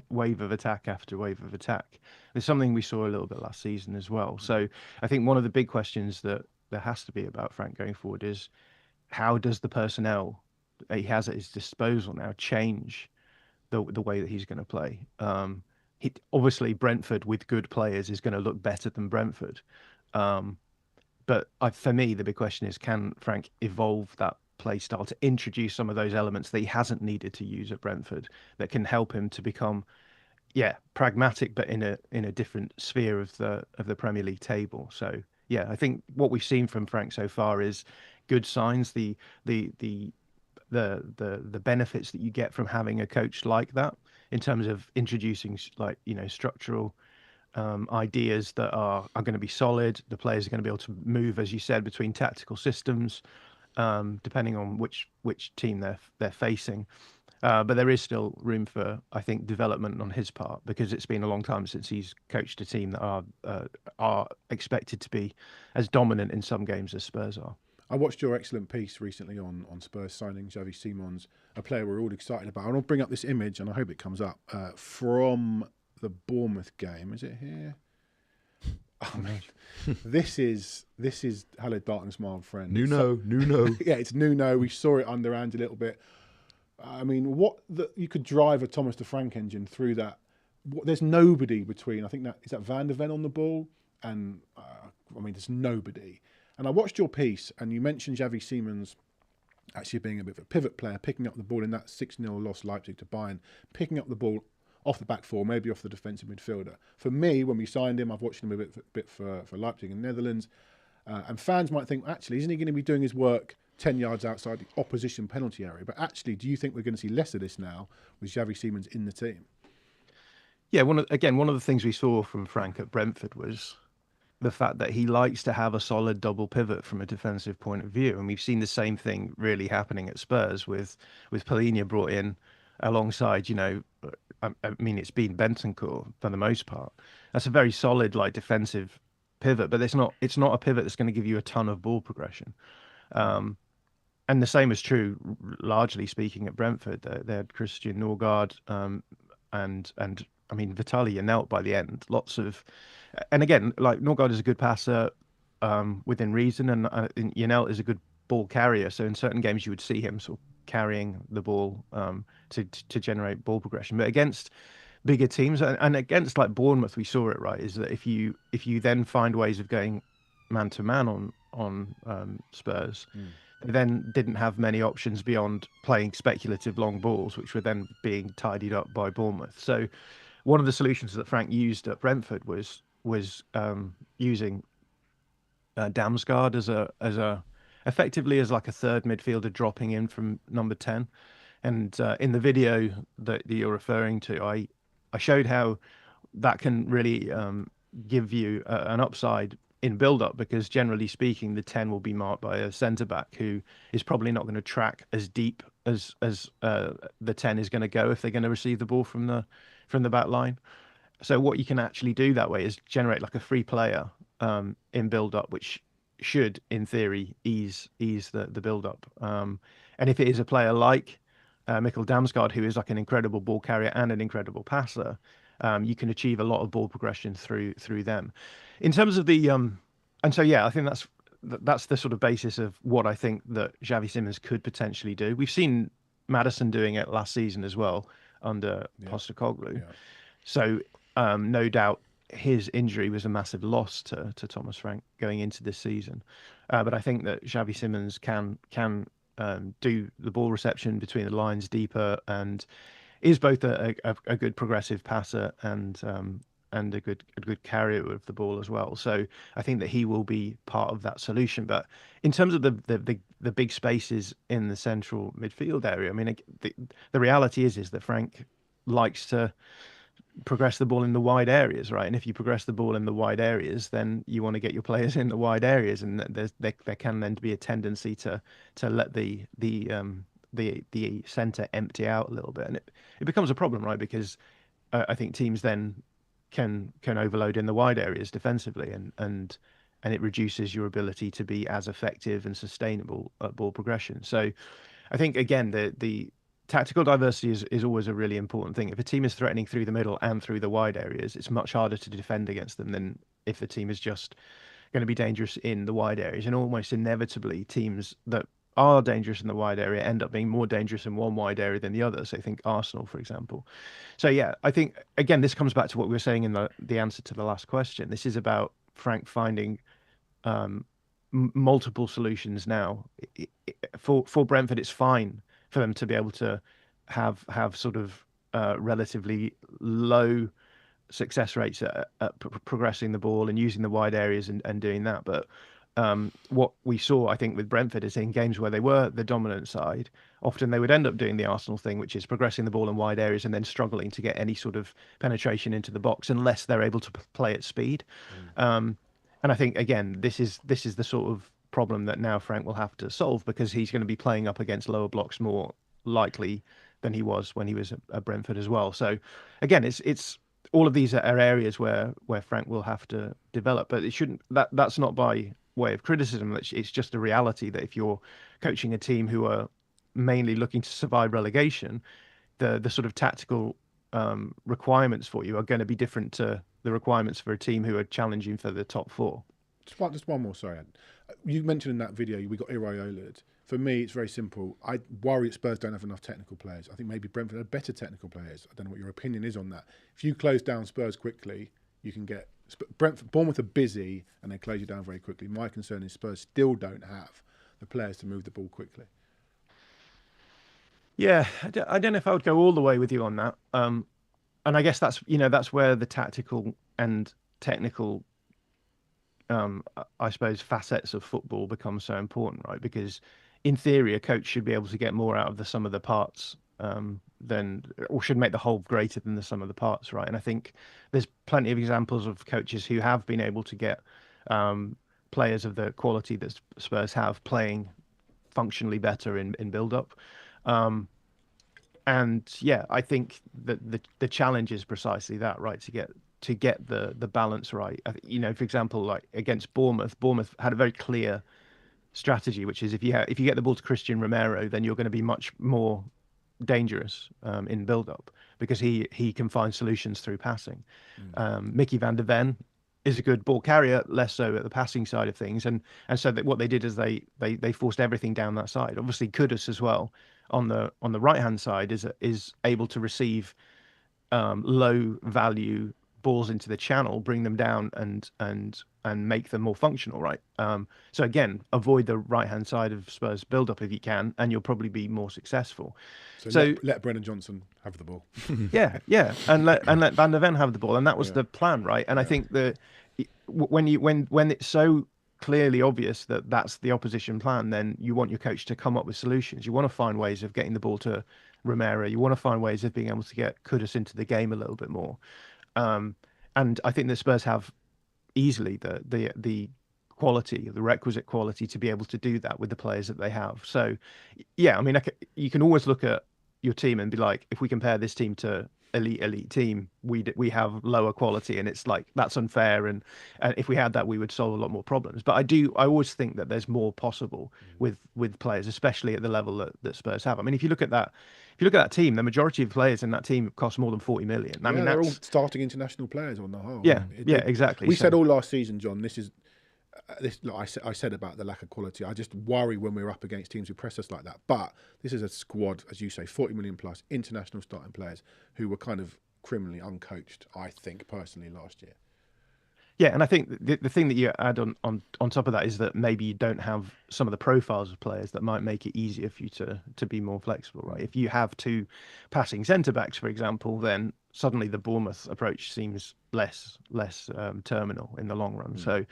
wave of attack after wave of attack. There's something we saw a little bit last season as well. So I think one of the big questions that there has to be about Frank going forward is, how does the personnel that he has at his disposal now change the way that he's going to play? Obviously Brentford with good players is going to look better than Brentford. But for me, the big question is, can Frank evolve that play style to introduce some of those elements that he hasn't needed to use at Brentford that can help him to become, pragmatic, but in a different sphere of the Premier League table. So I think what we've seen from Frank so far is good signs. The benefits that you get from having a coach like that, in terms of introducing structural ideas that are going to be solid. The players are going to be able to move, as you said, between tactical systems, depending on which team they're facing. But there is still room for, I think, development on his part, because it's been a long time since he's coached a team that are expected to be as dominant in some games as Spurs are. I watched your excellent piece recently on Spurs signing Xavi Simons, a player we're all excited about. And I'll bring up this image, and I hope it comes up, from the Bournemouth game. Is it here? Oh, man. This is hello darkness, my old friend. Nuno. Yeah, it's Nuno. We saw it underhand a little bit. I mean, you could drive a Thomas de Frank engine through that. There's nobody between. I think is that Van der Ven on the ball, and there's nobody. And I watched your piece, and you mentioned Xavi Simons actually being a bit of a pivot player, picking up the ball in that 6-0 loss Leipzig to Bayern, picking up the ball off the back four, maybe off the defensive midfielder. For me, when we signed him, I've watched him a bit for Leipzig in the Netherlands, and fans might think, actually, isn't he going to be doing his work 10 yards outside the opposition penalty area? But actually, do you think we're going to see less of this now with Xavi Simons in the team? Yeah, one of the things we saw from Frank at Brentford was the fact that he likes to have a solid double pivot from a defensive point of view. And we've seen the same thing really happening at Spurs with Palhinha brought in alongside, it's been Bentancur for the most part. That's a very solid, defensive pivot, but it's not a pivot that's going to give you a ton of ball progression. And the same is true, largely speaking, at Brentford. They had Christian Norgard, and Vitaly Janelt by the end. And again, Norgard is a good passer within reason, and Janelt is a good ball carrier. So in certain games, you would see him sort of carrying the ball to generate ball progression. But against bigger teams, and against Bournemouth, we saw it, right, is that if you then find ways of going man to man on Spurs, they then didn't have many options beyond playing speculative long balls, which were then being tidied up by Bournemouth. So one of the solutions that Frank used at Brentford was using Damsgaard effectively as a third midfielder dropping in from number 10. And in the video that you're referring to, I showed how that can really give you an upside in build-up, because generally speaking, the 10 will be marked by a centre-back who is probably not going to track as deep as the 10 is going to go if they're going to receive the ball from the back line. So what you can actually do that way is generate a free player in build-up, which should, in theory, ease the build-up. And if it is a player like Mikkel Damsgaard, who is an incredible ball carrier and an incredible passer, you can achieve a lot of ball progression through them. In terms of the I think that's the sort of basis of what I think that Xavi Simons could potentially do. We've seen Maddison doing it last season as well under Postecoglou. Yeah. So no doubt his injury was a massive loss to Thomas Frank going into this season. But I think that Xavi Simons can do the ball reception between the lines deeper, and is both a good progressive passer and a good carrier of the ball as well. So I think that he will be part of that solution. But in terms of the big spaces in the central midfield area, I mean, the reality is that Frank likes to progress the ball in the wide areas, right? And if you progress the ball in the wide areas, then you want to get your players in the wide areas, and there can then be a tendency to let the centre empty out a little bit, and it becomes a problem, right? Because I think teams then can overload in the wide areas defensively, and it reduces your ability to be as effective and sustainable at ball progression. So I think again the tactical diversity is always a really important thing. If a team is threatening through the middle and through the wide areas, it's much harder to defend against them than if the team is just going to be dangerous in the wide areas. And almost inevitably, teams that are dangerous in the wide area end up being more dangerous in one wide area than the other. So I think Arsenal, for example. So yeah, I think again this comes back to what we were saying in the answer to the last question. This is about Frank finding multiple solutions now. For Brentford, it's fine for them to be able to have sort of relatively low success rates at progressing the ball and using the wide areas and doing that. But what we saw, I think, with Brentford is in games where they were the dominant side, often they would end up doing the Arsenal thing, which is progressing the ball in wide areas and then struggling to get any sort of penetration into the box unless they're able to play at speed. And I think, again, this is the sort of problem that now Frank will have to solve, because he's going to be playing up against lower blocks more likely than he was when he was at Brentford as well. So again, it's all of these are areas where Frank will have to develop, but it shouldn't, that's not by way of criticism. It's just a reality that if you're coaching a team who are mainly looking to survive relegation, the sort of tactical requirements for you are going to be different to the requirements for a team who are challenging for the top four. Just one more, sorry, Ed. You mentioned in that video we got Iraolaed. For me, it's very simple. I worry that Spurs don't have enough technical players. I think maybe Brentford have better technical players. I don't know what your opinion is on that. If you close down Spurs quickly, you can get... Bournemouth are busy and they close you down very quickly. My concern is Spurs still don't have the players to move the ball quickly. Yeah, I don't know if I would go all the way with you on that. And I guess that's where the tactical and technical I suppose facets of football become so important, right? Because in theory, a coach should be able to get more out of the sum of the parts or should make the whole greater than the sum of the parts, right? And I think there's plenty of examples of coaches who have been able to get players of the quality that Spurs have playing functionally better in build-up. And yeah, I think that the challenge is precisely that, right? To get the balance right. For example, like against Bournemouth had a very clear strategy, which is if you get the ball to Christian Romero, then you're going to be much more dangerous in build-up because he can find solutions through passing. Mickey van der Ven is a good ball carrier, less so at the passing side of things, and so that what they did is they forced everything down that side. Obviously, Kudus as well on the right hand side is able to receive low value balls into the channel, bring them down and make them more functional, right? So again, avoid the right hand side of Spurs build up if you can, and you'll probably be more successful. So let Brennan Johnson have the ball. yeah, and let Van der Ven have the ball, and that was the plan, right? And I think when it's so clearly obvious that that's the opposition plan, then you want your coach to come up with solutions. You want to find ways of getting the ball to Romero. You want to find ways of being able to get Kudus into the game a little bit more. And I think the Spurs have easily the quality, the requisite quality to be able to do that with the players that they have. So, yeah, I mean, you can always look at your team and be like, if we compare this team to elite team, we have lower quality, and it's like that's unfair. And if we had that, we would solve a lot more problems. But I always think that there's more possible with players, especially at the level that Spurs have. I mean, if you look at that team, the majority of players in that team cost more than 40 million. I mean, they're all starting international players on the whole. Yeah, exactly. We said all last season, John. I said about the lack of quality. I just worry when we're up against teams who press us like that. But this is a squad, as you say, 40 million plus international starting players who were kind of criminally uncoached, I think, personally, last year. Yeah, and I think the thing that you add on top of that is that maybe you don't have some of the profiles of players that might make it easier for you to be more flexible, right? If you have two passing centre-backs, for example, then suddenly the Bournemouth approach seems less terminal in the long run. So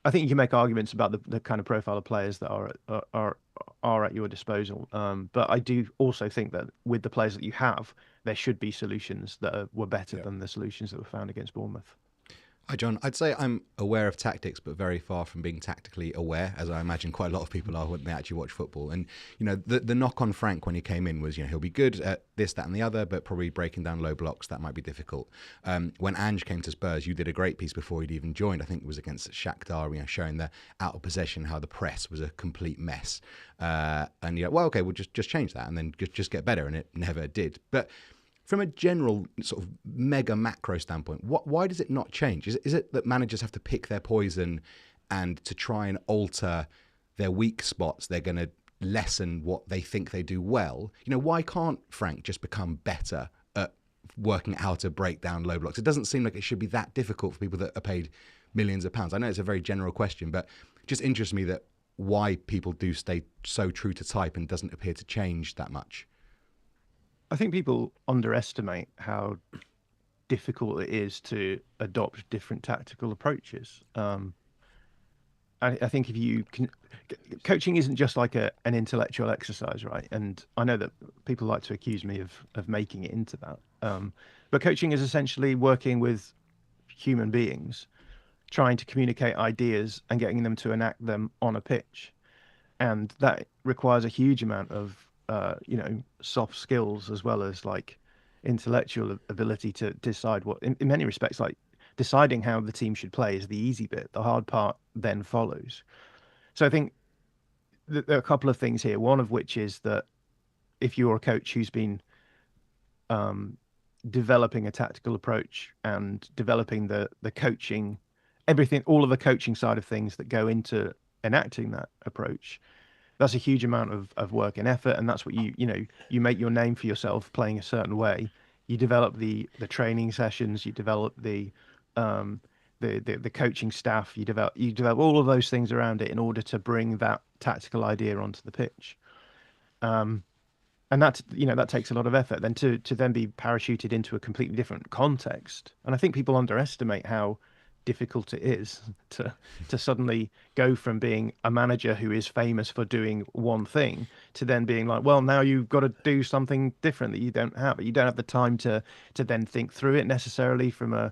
I think you can make arguments about the kind of profile of players that are at your disposal. But I do also think that with the players that you have, there should be solutions that were better than the solutions that were found against Bournemouth. Hi, John. I'd say I'm aware of tactics, but very far from being tactically aware, as I imagine quite a lot of people are when they actually watch football. And, the knock on Frank when he came in was, he'll be good at this, that, and the other, but probably breaking down low blocks, that might be difficult. When Ange came to Spurs, you did a great piece before he'd even joined. I think it was against Shakhtar, showing the out of possession, how the press was a complete mess. And well, okay, we'll just change that and then just get better. And it never did. But from a general sort of mega macro standpoint, why does it not change? Is it that managers have to pick their poison, and to try and alter their weak spots, they're going to lessen what they think they do well? Why can't Frank just become better at working out how to break down low blocks? It doesn't seem like it should be that difficult for people that are paid millions of pounds. I know it's a very general question, but it just interests me that why people do stay so true to type and doesn't appear to change that much. I think people underestimate how difficult it is to adopt different tactical approaches. I think if you can, coaching isn't just like an intellectual exercise, right? And I know that people like to accuse me of making it into that. But coaching is essentially working with human beings, trying to communicate ideas and getting them to enact them on a pitch. And that requires a huge amount of soft skills as well as like intellectual ability to decide what, in many respects, like deciding how the team should play is the easy bit. The hard part then follows. So I think there are a couple of things here. One of which is that if you're a coach who's been developing a tactical approach and developing the coaching, everything, all of the coaching side of things that go into enacting that approach, that's a huge amount of work and effort, and that's what you make your name for yourself playing a certain way. You develop the training sessions, you develop the coaching staff, you develop all of those things around it in order to bring that tactical idea onto the pitch. And that takes a lot of effort. Then to then be parachuted into a completely different context, and I think people underestimate how difficult it is to suddenly go from being a manager who is famous for doing one thing to then being like, well, now you've got to do something different that you don't have. You don't have the time to then think through it necessarily from a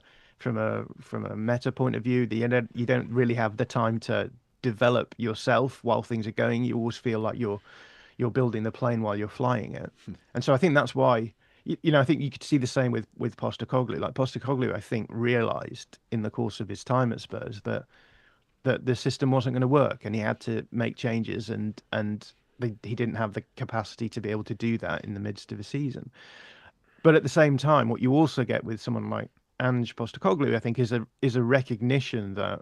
meta point of view. You don't really have the time to develop yourself while things are going. You always feel like you're building the plane while you're flying it. And so I think that's why, I think you could see the same with Postecoglou. Like Postecoglou, I think, realised in the course of his time at Spurs that the system wasn't going to work, and he had to make changes, and he didn't have the capacity to be able to do that in the midst of a season. But at the same time, what you also get with someone like Ange Postecoglou, I think, is a recognition that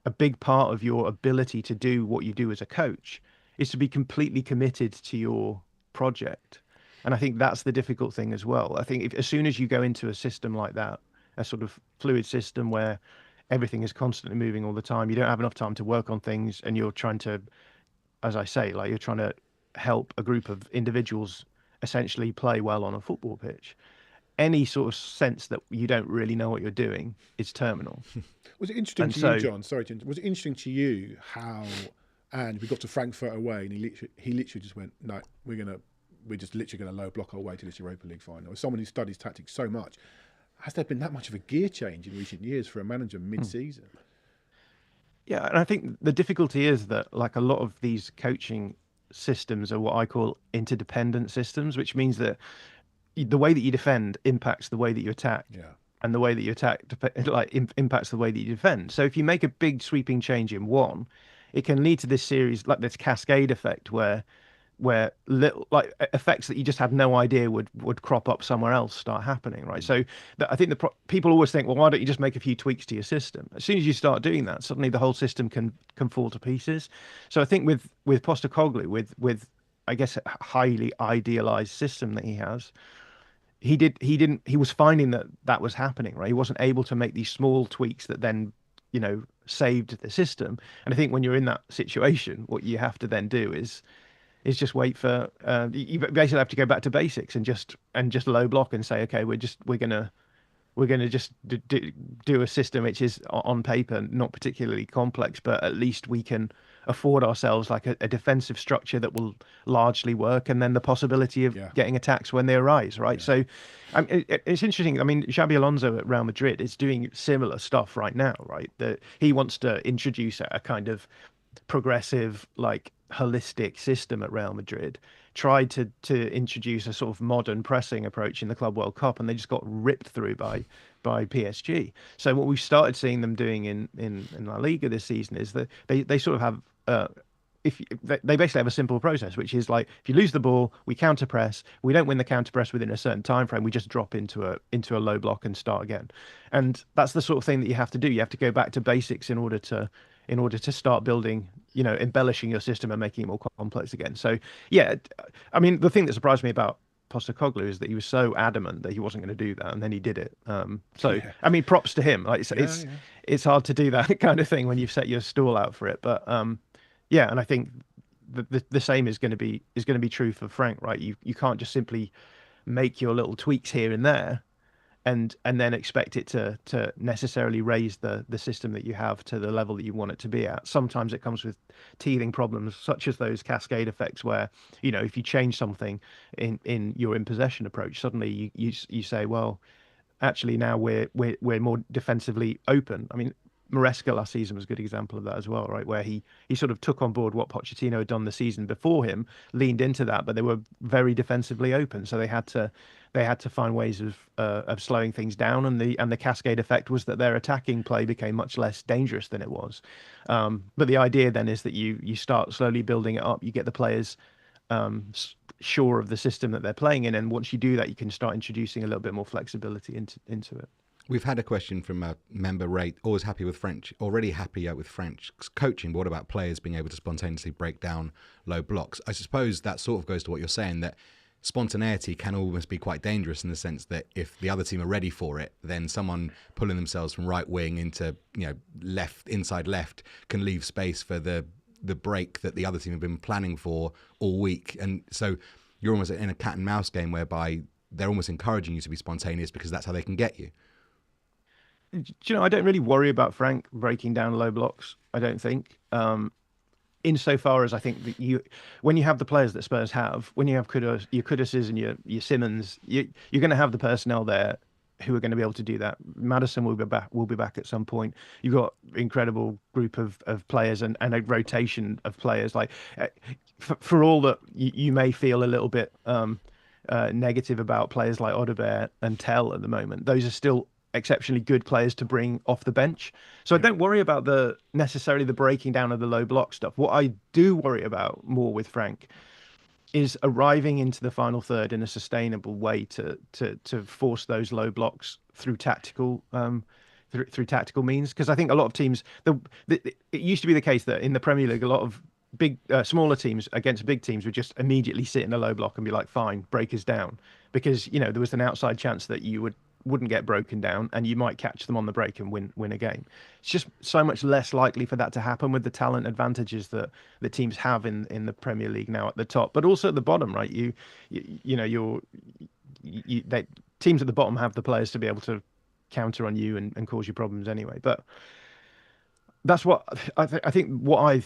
a big part of your ability to do what you do as a coach is to be completely committed to your project. And I think that's the difficult thing as well. I think as soon as you go into a system like that, a sort of fluid system where everything is constantly moving all the time, you don't have enough time to work on things, and you're trying to, as I say, like you're trying to help a group of individuals essentially play well on a football pitch. Any sort of sense that you don't really know what you're doing is terminal. Was it interesting to you, John? Sorry, was it interesting to you how, and we got to Frankfurt away, and he literally just went, no, we're just literally going to low block our way to this Europa League final. As someone who studies tactics so much, has there been that much of a gear change in recent years for a manager mid-season? Yeah, and I think the difficulty is that like a lot of these coaching systems are what I call interdependent systems, which means that the way that you defend impacts the way that you attack. Yeah. And the way that you attack impacts the way that you defend. So if you make a big sweeping change in one, it can lead to this series, like this cascade effect where little like effects that you just had no idea would crop up somewhere else start happening, right? So I think people always think, well, why don't you just make a few tweaks to your system? As soon as you start doing that, suddenly the whole system can fall to pieces. So I think with Postecoglou, with I guess a highly idealized system that he has, he was finding that was happening, right? He wasn't able to make these small tweaks that then saved the system. And I think when you're in that situation, what you have to then do is just wait for you basically have to go back to basics and just low block and say, okay, we're gonna just do a system which is on paper not particularly complex, but at least we can afford ourselves like a defensive structure that will largely work, and then the possibility of getting attacks when they arise, right? So it's interesting. I mean, Xabi Alonso at Real Madrid is doing similar stuff right now, right? That he wants to introduce a kind of progressive, like holistic system at Real Madrid, tried to introduce a sort of modern pressing approach in the Club World Cup, and they just got ripped through by PSG. So what we've started seeing them doing in La Liga this season is that they sort of have they basically have a simple process, which is like, if you lose the ball, we counter press. We don't win the counter press within a certain time frame. We just drop into a low block and start again. And that's the sort of thing that you have to do. You have to go back to basics in order to start building, embellishing your system and making it more complex again. So yeah, I mean, the thing that surprised me about Postecoglou is that he was so adamant that he wasn't going to do that, and then he did it. I mean, props to him. Like it's hard to do that kind of thing when you've set your stall out for it. But yeah, and I think the same is going to be true for Frank, right? You can't just simply make your little tweaks here and there, and then expect it to necessarily raise the system that you have to the level that you want it to be at. Sometimes it comes with teething problems, such as those cascade effects, where if you change something in your in possession approach, suddenly you say, well, actually now we're more defensively open. I mean, Maresca last season was a good example of that as well, right? Where he sort of took on board what Pochettino had done the season before him, leaned into that, but they were very defensively open, so they had to find ways of slowing things down, and the cascade effect was that their attacking play became much less dangerous than it was. But the idea then is that you start slowly building it up. You get the players sure of the system that they're playing in, and once you do that, you can start introducing a little bit more flexibility into it. We've had a question from a member, Rate, already happy with French coaching, but what about players being able to spontaneously break down low blocks? I suppose that sort of goes to what you're saying, that spontaneity can almost be quite dangerous in the sense that if the other team are ready for it, then someone pulling themselves from right wing into inside left can leave space for the break that the other team have been planning for all week. And so you're almost in a cat and mouse game whereby they're almost encouraging you to be spontaneous because that's how they can get you. I don't really worry about Frank breaking down low blocks. I don't think. Insofar as I think that when you have the players that Spurs have, when you have your Kuduses and your Simmons, you're going to have the personnel there who are going to be able to do that. Maddison will be back at some point. You've got incredible group of players and a rotation of players. Like for all that you may feel a little bit negative about players like Odobert and Tell at the moment, those are still exceptionally good players to bring off the bench. So I don't worry about necessarily the breaking down of the low block stuff. What I do worry about more with Frank is arriving into the final third in a sustainable way to force those low blocks through tactical through tactical means. Because I think a lot of teams, it used to be the case that in the Premier League, a lot of smaller teams against big teams would just immediately sit in a low block and be like, fine, break us down, because there was an outside chance that you wouldn't get broken down and you might catch them on the break and win a game. It's just so much less likely for that to happen with the talent advantages that the teams have in the Premier League now at the top, but also at the bottom, right? Teams at the bottom have the players to be able to counter on you and cause you problems anyway. But that's what I think what I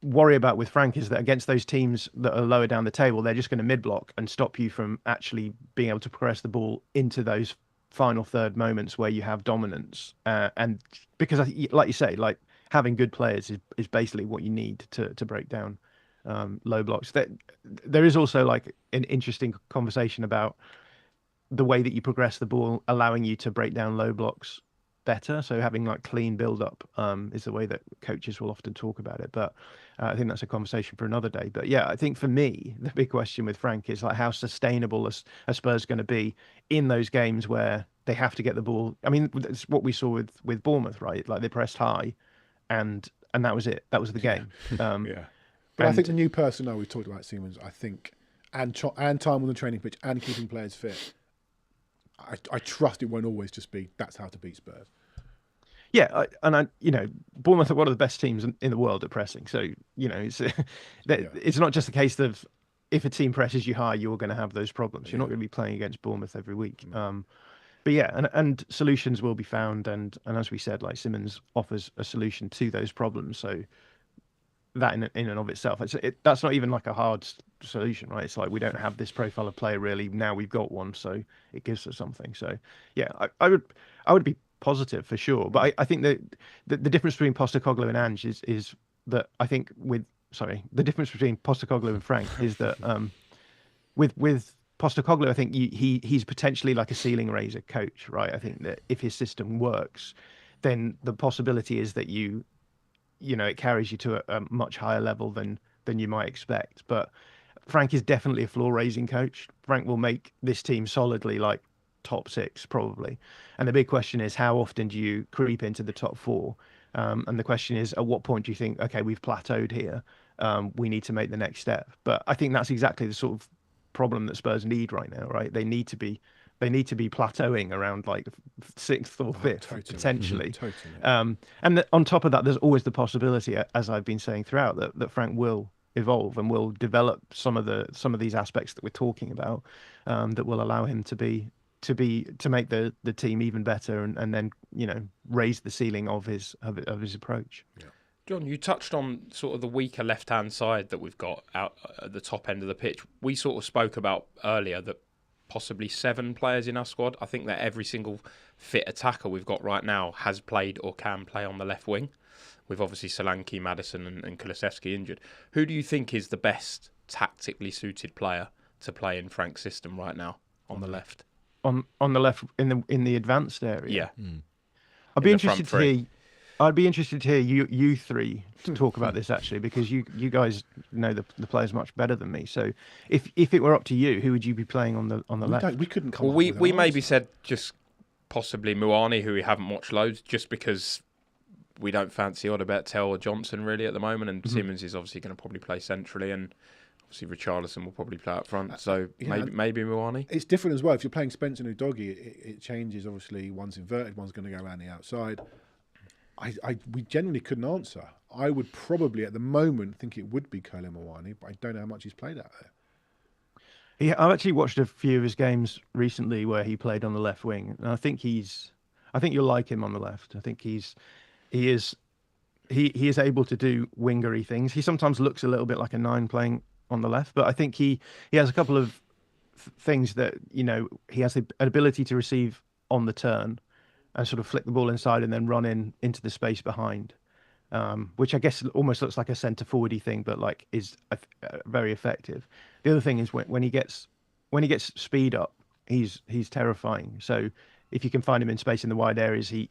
worry about with Frank is that against those teams that are lower down the table, they're just going to mid-block and stop you from actually being able to progress the ball into those final third moments where you have dominance, and because like you say, like having good players is basically what you need to break down low blocks. There is also like an interesting conversation about the way that you progress the ball, allowing you to break down low blocks better. So having like clean build up is the way that coaches will often talk about it. But I think that's a conversation for another day. But yeah, I think for me, the big question with Frank is like how sustainable are Spurs going to be in those games where they have to get the ball. I mean, it's what we saw with Bournemouth, right? Like they pressed high and that was it. That was the game. Yeah. But I think the new personnel we talked about, Siemens, I think, and time on the training pitch and keeping players fit, I trust it won't always just be that's how to beat Spurs. Yeah, Bournemouth are one of the best teams in the world at pressing. So it's not just a case of if a team presses you high, you're going to have those problems. You're not going to be playing against Bournemouth every week. But yeah, and solutions will be found, and as we said, like Simmons offers a solution to those problems. So that in and of itself, that's not even like a hard solution, right? It's like we don't have this profile of player really. Now we've got one, so it gives us something. So yeah, I would be positive for sure. But I think that the difference between Postecoglou and Ange is that I think the difference between Postecoglou and Frank is that with Postecoglou, I think he's potentially like a ceiling raiser coach, right? I think that if his system works, then the possibility is that it carries you to a much higher level than you might expect. But Frank is definitely a floor raising coach. Frank will make this team solidly like top 6 probably. And the big question is, how often do you creep into the top 4? And the question is, at what point do you think, okay, we've plateaued here, we need to make the next step? But I think that's exactly the sort of problem that Spurs need right now, right? They need to be plateauing around like 6th or 5th potentially. Totally. And on top of that, there's always the possibility, as I've been saying throughout, that Frank will evolve and will develop some of these aspects that we're talking about, that will allow him to make the team even better and then raise the ceiling of his approach. Yeah. John, you touched on sort of the weaker left-hand side that we've got out at the top end of the pitch. We sort of spoke about earlier that possibly 7 players in our squad. I think that every single fit attacker we've got right now has played or can play on the left wing, with obviously Solanke, Maddison and Kulusevski injured. Who do you think is the best tactically suited player to play in Frank's system right now on the left? On the left in the advanced area? Yeah. I'd be interested to hear you three to talk about this actually, because you guys know the players much better than me. So if it were up to you, who would you be playing on the left? We couldn't come. Well, we maybe said just possibly Muani, who we haven't watched loads, just because we don't fancy Odebertel or Johnson really at the moment, and Simmons is obviously going to probably play centrally, and obviously Richarlison will probably play up front. So maybe Muani. It's different as well. If you're playing Spencer and Udogie, it changes. Obviously, one's inverted, one's going to go around the outside. We genuinely couldn't answer. I would probably, at the moment, think it would be Kolo Muani, but I don't know how much he's played out there. I've actually watched a few of his games recently where he played on the left wing, and I think you'll like him on the left. I think he is able to do wingery things. He sometimes looks a little bit like a 9 playing on the left, but I think he has a couple of things that he has an ability to receive on the turn and sort of flick the ball inside and then run into the space behind, which I guess almost looks like a centre forwardy thing, but like is very effective. The other thing is when he gets speed up, he's terrifying. So if you can find him in space in the wide areas, he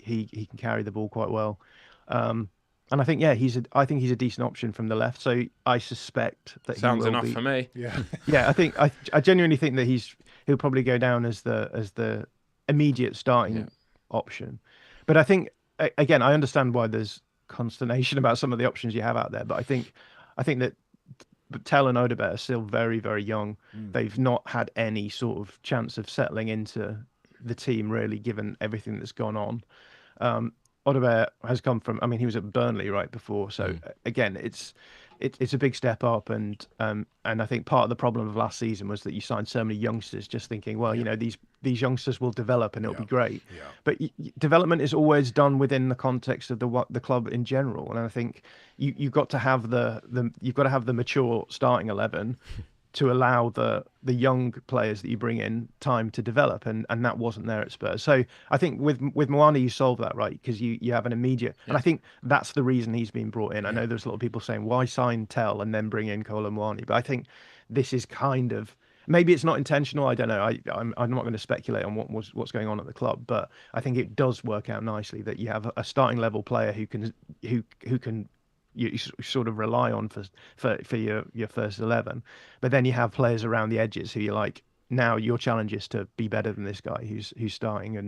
can carry the ball quite well. And I think he's a decent option from the left. So I suspect that sounds he will enough for me. Yeah, yeah. I genuinely think that he'll probably go down as the immediate starting option. But I think again, I understand why there's consternation about some of the options you have out there. But I think that Tell and Odobert are still very, very young. They've not had any sort of chance of settling into the team really, given everything that's gone on. Odobert has come from, he was at Burnley right before. So again, it's a big step up. And I think part of the problem of last season was that you signed so many youngsters just thinking, well, these youngsters will develop and it'll be great. Yeah. But development is always done within the context of the club in general. And I think you've got to have the mature starting 11 to allow the young players that you bring in time to develop, and that wasn't there at Spurs. So I think with Muani you solve that, right? Because you have an immediate, and I think that's the reason he's been brought in. I know there's a lot of people saying why sign Tell and then bring in Kolo Muani, but I think this is kind of, maybe it's not intentional. I don't know. I'm not going to speculate on what's going on at the club, but I think it does work out nicely that you have a starting level player who can you sort of rely on for your first 11, but then you have players around the edges who you're like, now your challenge is to be better than this guy who's starting,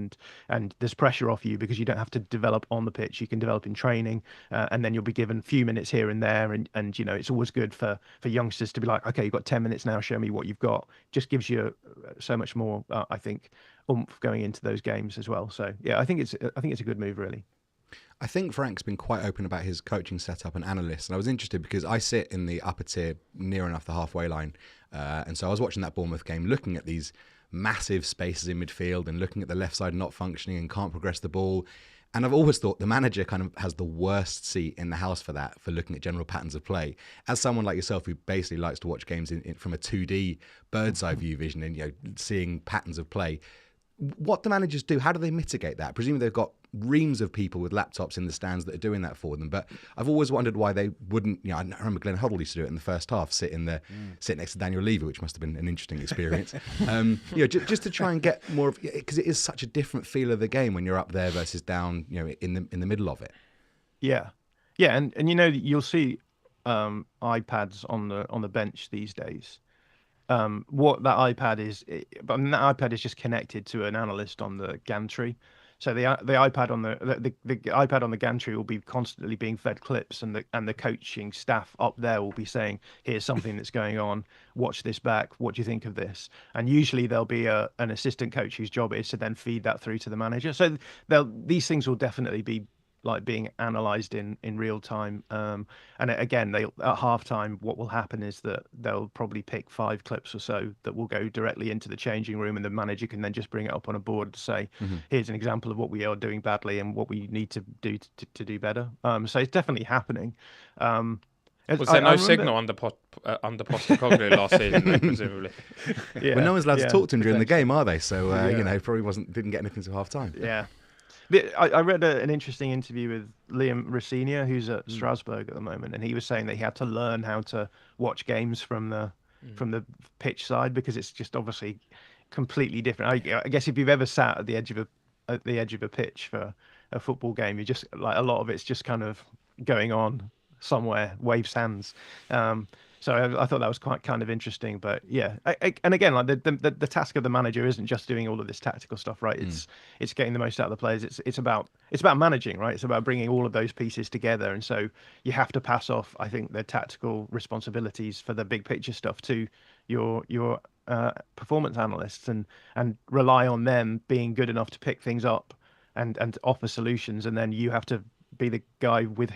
and there's pressure off you because you don't have to develop on the pitch. You can develop in training, and then you'll be given a few minutes here and there, and it's always good for youngsters to be like, okay, you've got 10 minutes now, show me what you've got. Just gives you so much more, I think, oomph going into those games as well. So yeah, I think it's a good move really. I think Frank's been quite open about his coaching setup and Analyst, and I was interested because I sit in the upper tier, near enough the halfway line, and so I was watching that Bournemouth game, looking at these massive spaces in midfield and looking at the left side not functioning and can't progress the ball. And I've always thought the manager kind of has the worst seat in the house for that, for looking at general patterns of play. As someone like yourself who basically likes to watch games from a 2D bird's eye view vision and seeing patterns of play, what do managers do? How do they mitigate that? Presumably they've got reams of people with laptops in the stands that are doing that for them. But I've always wondered why they wouldn't. I remember Glenn Hoddle used to do it in the first half, sit next to Daniel Levy, which must have been an interesting experience. Just to try and get more of, because it is such a different feel of the game when you're up there versus down, in the middle of it. Yeah, and you'll see iPads on the bench these days. What that iPad is, that iPad is just connected to an analyst on the gantry. So the iPad on the iPad on the gantry will be constantly being fed clips, and the coaching staff up there will be saying, "Here's something that's going on. Watch this back. What do you think of this?" And usually there'll be an assistant coach whose job is to then feed that through to the manager. So these things will definitely be like being analysed in real time. And again, at halftime, what will happen is that they'll probably pick 5 clips or so that will go directly into the changing room, and the manager can then just bring it up on a board to say, here's an example of what we are doing badly and what we need to do to do better. So it's definitely happening. Was there no signal under Postecoglou last season, then, presumably? Well, no one's allowed to talk to him during the game, are they? So, probably didn't get anything until half-time. Yeah. I read an interesting interview with Liam Rossignol, who's at Strasbourg at the moment, and he was saying that he had to learn how to watch games from the pitch side, because it's just obviously completely different. I guess if you've ever sat at the edge of a pitch for a football game, you just like a lot of it's just kind of going on somewhere, waves hands. So I thought that was quite kind of interesting. But yeah, and again, like the task of the manager isn't just doing all of this tactical stuff, right? It's getting the most out of the players. It's about managing, right? It's about bringing all of those pieces together. And so you have to pass off, I think, the tactical responsibilities for the big picture stuff to your performance analysts, and rely on them being good enough to pick things up and offer solutions. And then you have to be the guy for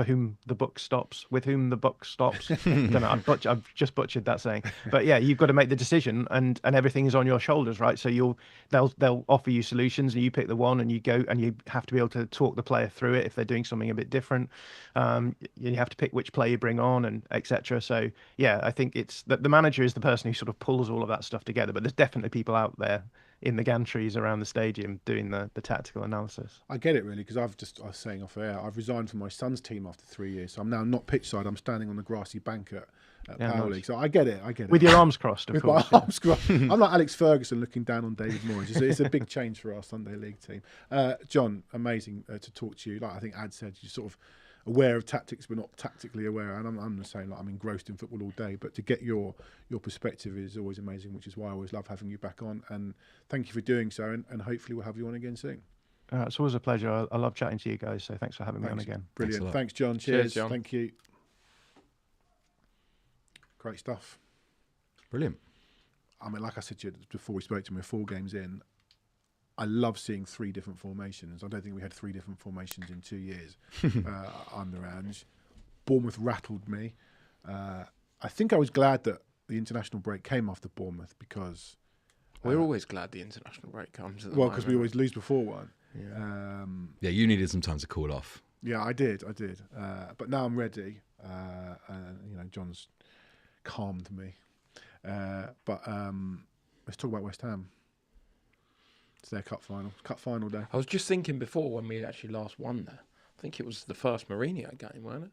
whom the buck stops. I don't know, I've just butchered that saying, but yeah, you've got to make the decision, and everything is on your shoulders, right? So they'll offer you solutions, and you pick the one, and you go, and you have to be able to talk the player through it if they're doing something a bit different. You have to pick which player you bring on, and etc. So yeah, I think it's that the manager is the person who sort of pulls all of that stuff together, but there's definitely people out there in the gantries around the stadium doing the tactical analysis. I get it, really, because I was saying off air, I've resigned from my son's team after 3 years, so I'm now not pitch side. I'm standing on the grassy bank at Power League. So I get it. With your arms crossed, of course. My arms crossed. I'm like Alex Ferguson looking down on David Moyes. It's a big change for our Sunday League team. Jon, amazing to talk to you. Like I think Ad said, you're sort of aware of tactics but not tactically aware, and I'm the same. Like I'm engrossed in football all day, but to get your perspective is always amazing, which is why I always love having you back on, and thank you for doing so, and hopefully we'll have you on again soon. It's always a pleasure. I love chatting to you guys, so thanks for having me on again. Brilliant. Thanks, Jon. Cheers, Jon. Thank you. Great stuff. Brilliant. I mean, like I said to you before we spoke to him, we're 4 games in. I love seeing 3 different formations. I don't think we had 3 different formations in 2 years under Ange. Bournemouth rattled me. I think I was glad that the international break came after Bournemouth, because we're always glad the international break comes. Because we always lose before one. Yeah, you needed some time to cool off. Yeah, I did. But now I'm ready. Jon's calmed me. But let's talk about West Ham. It's their cup final day. I was just thinking before, when we actually last won there, I think it was the first Mourinho game, wasn't it?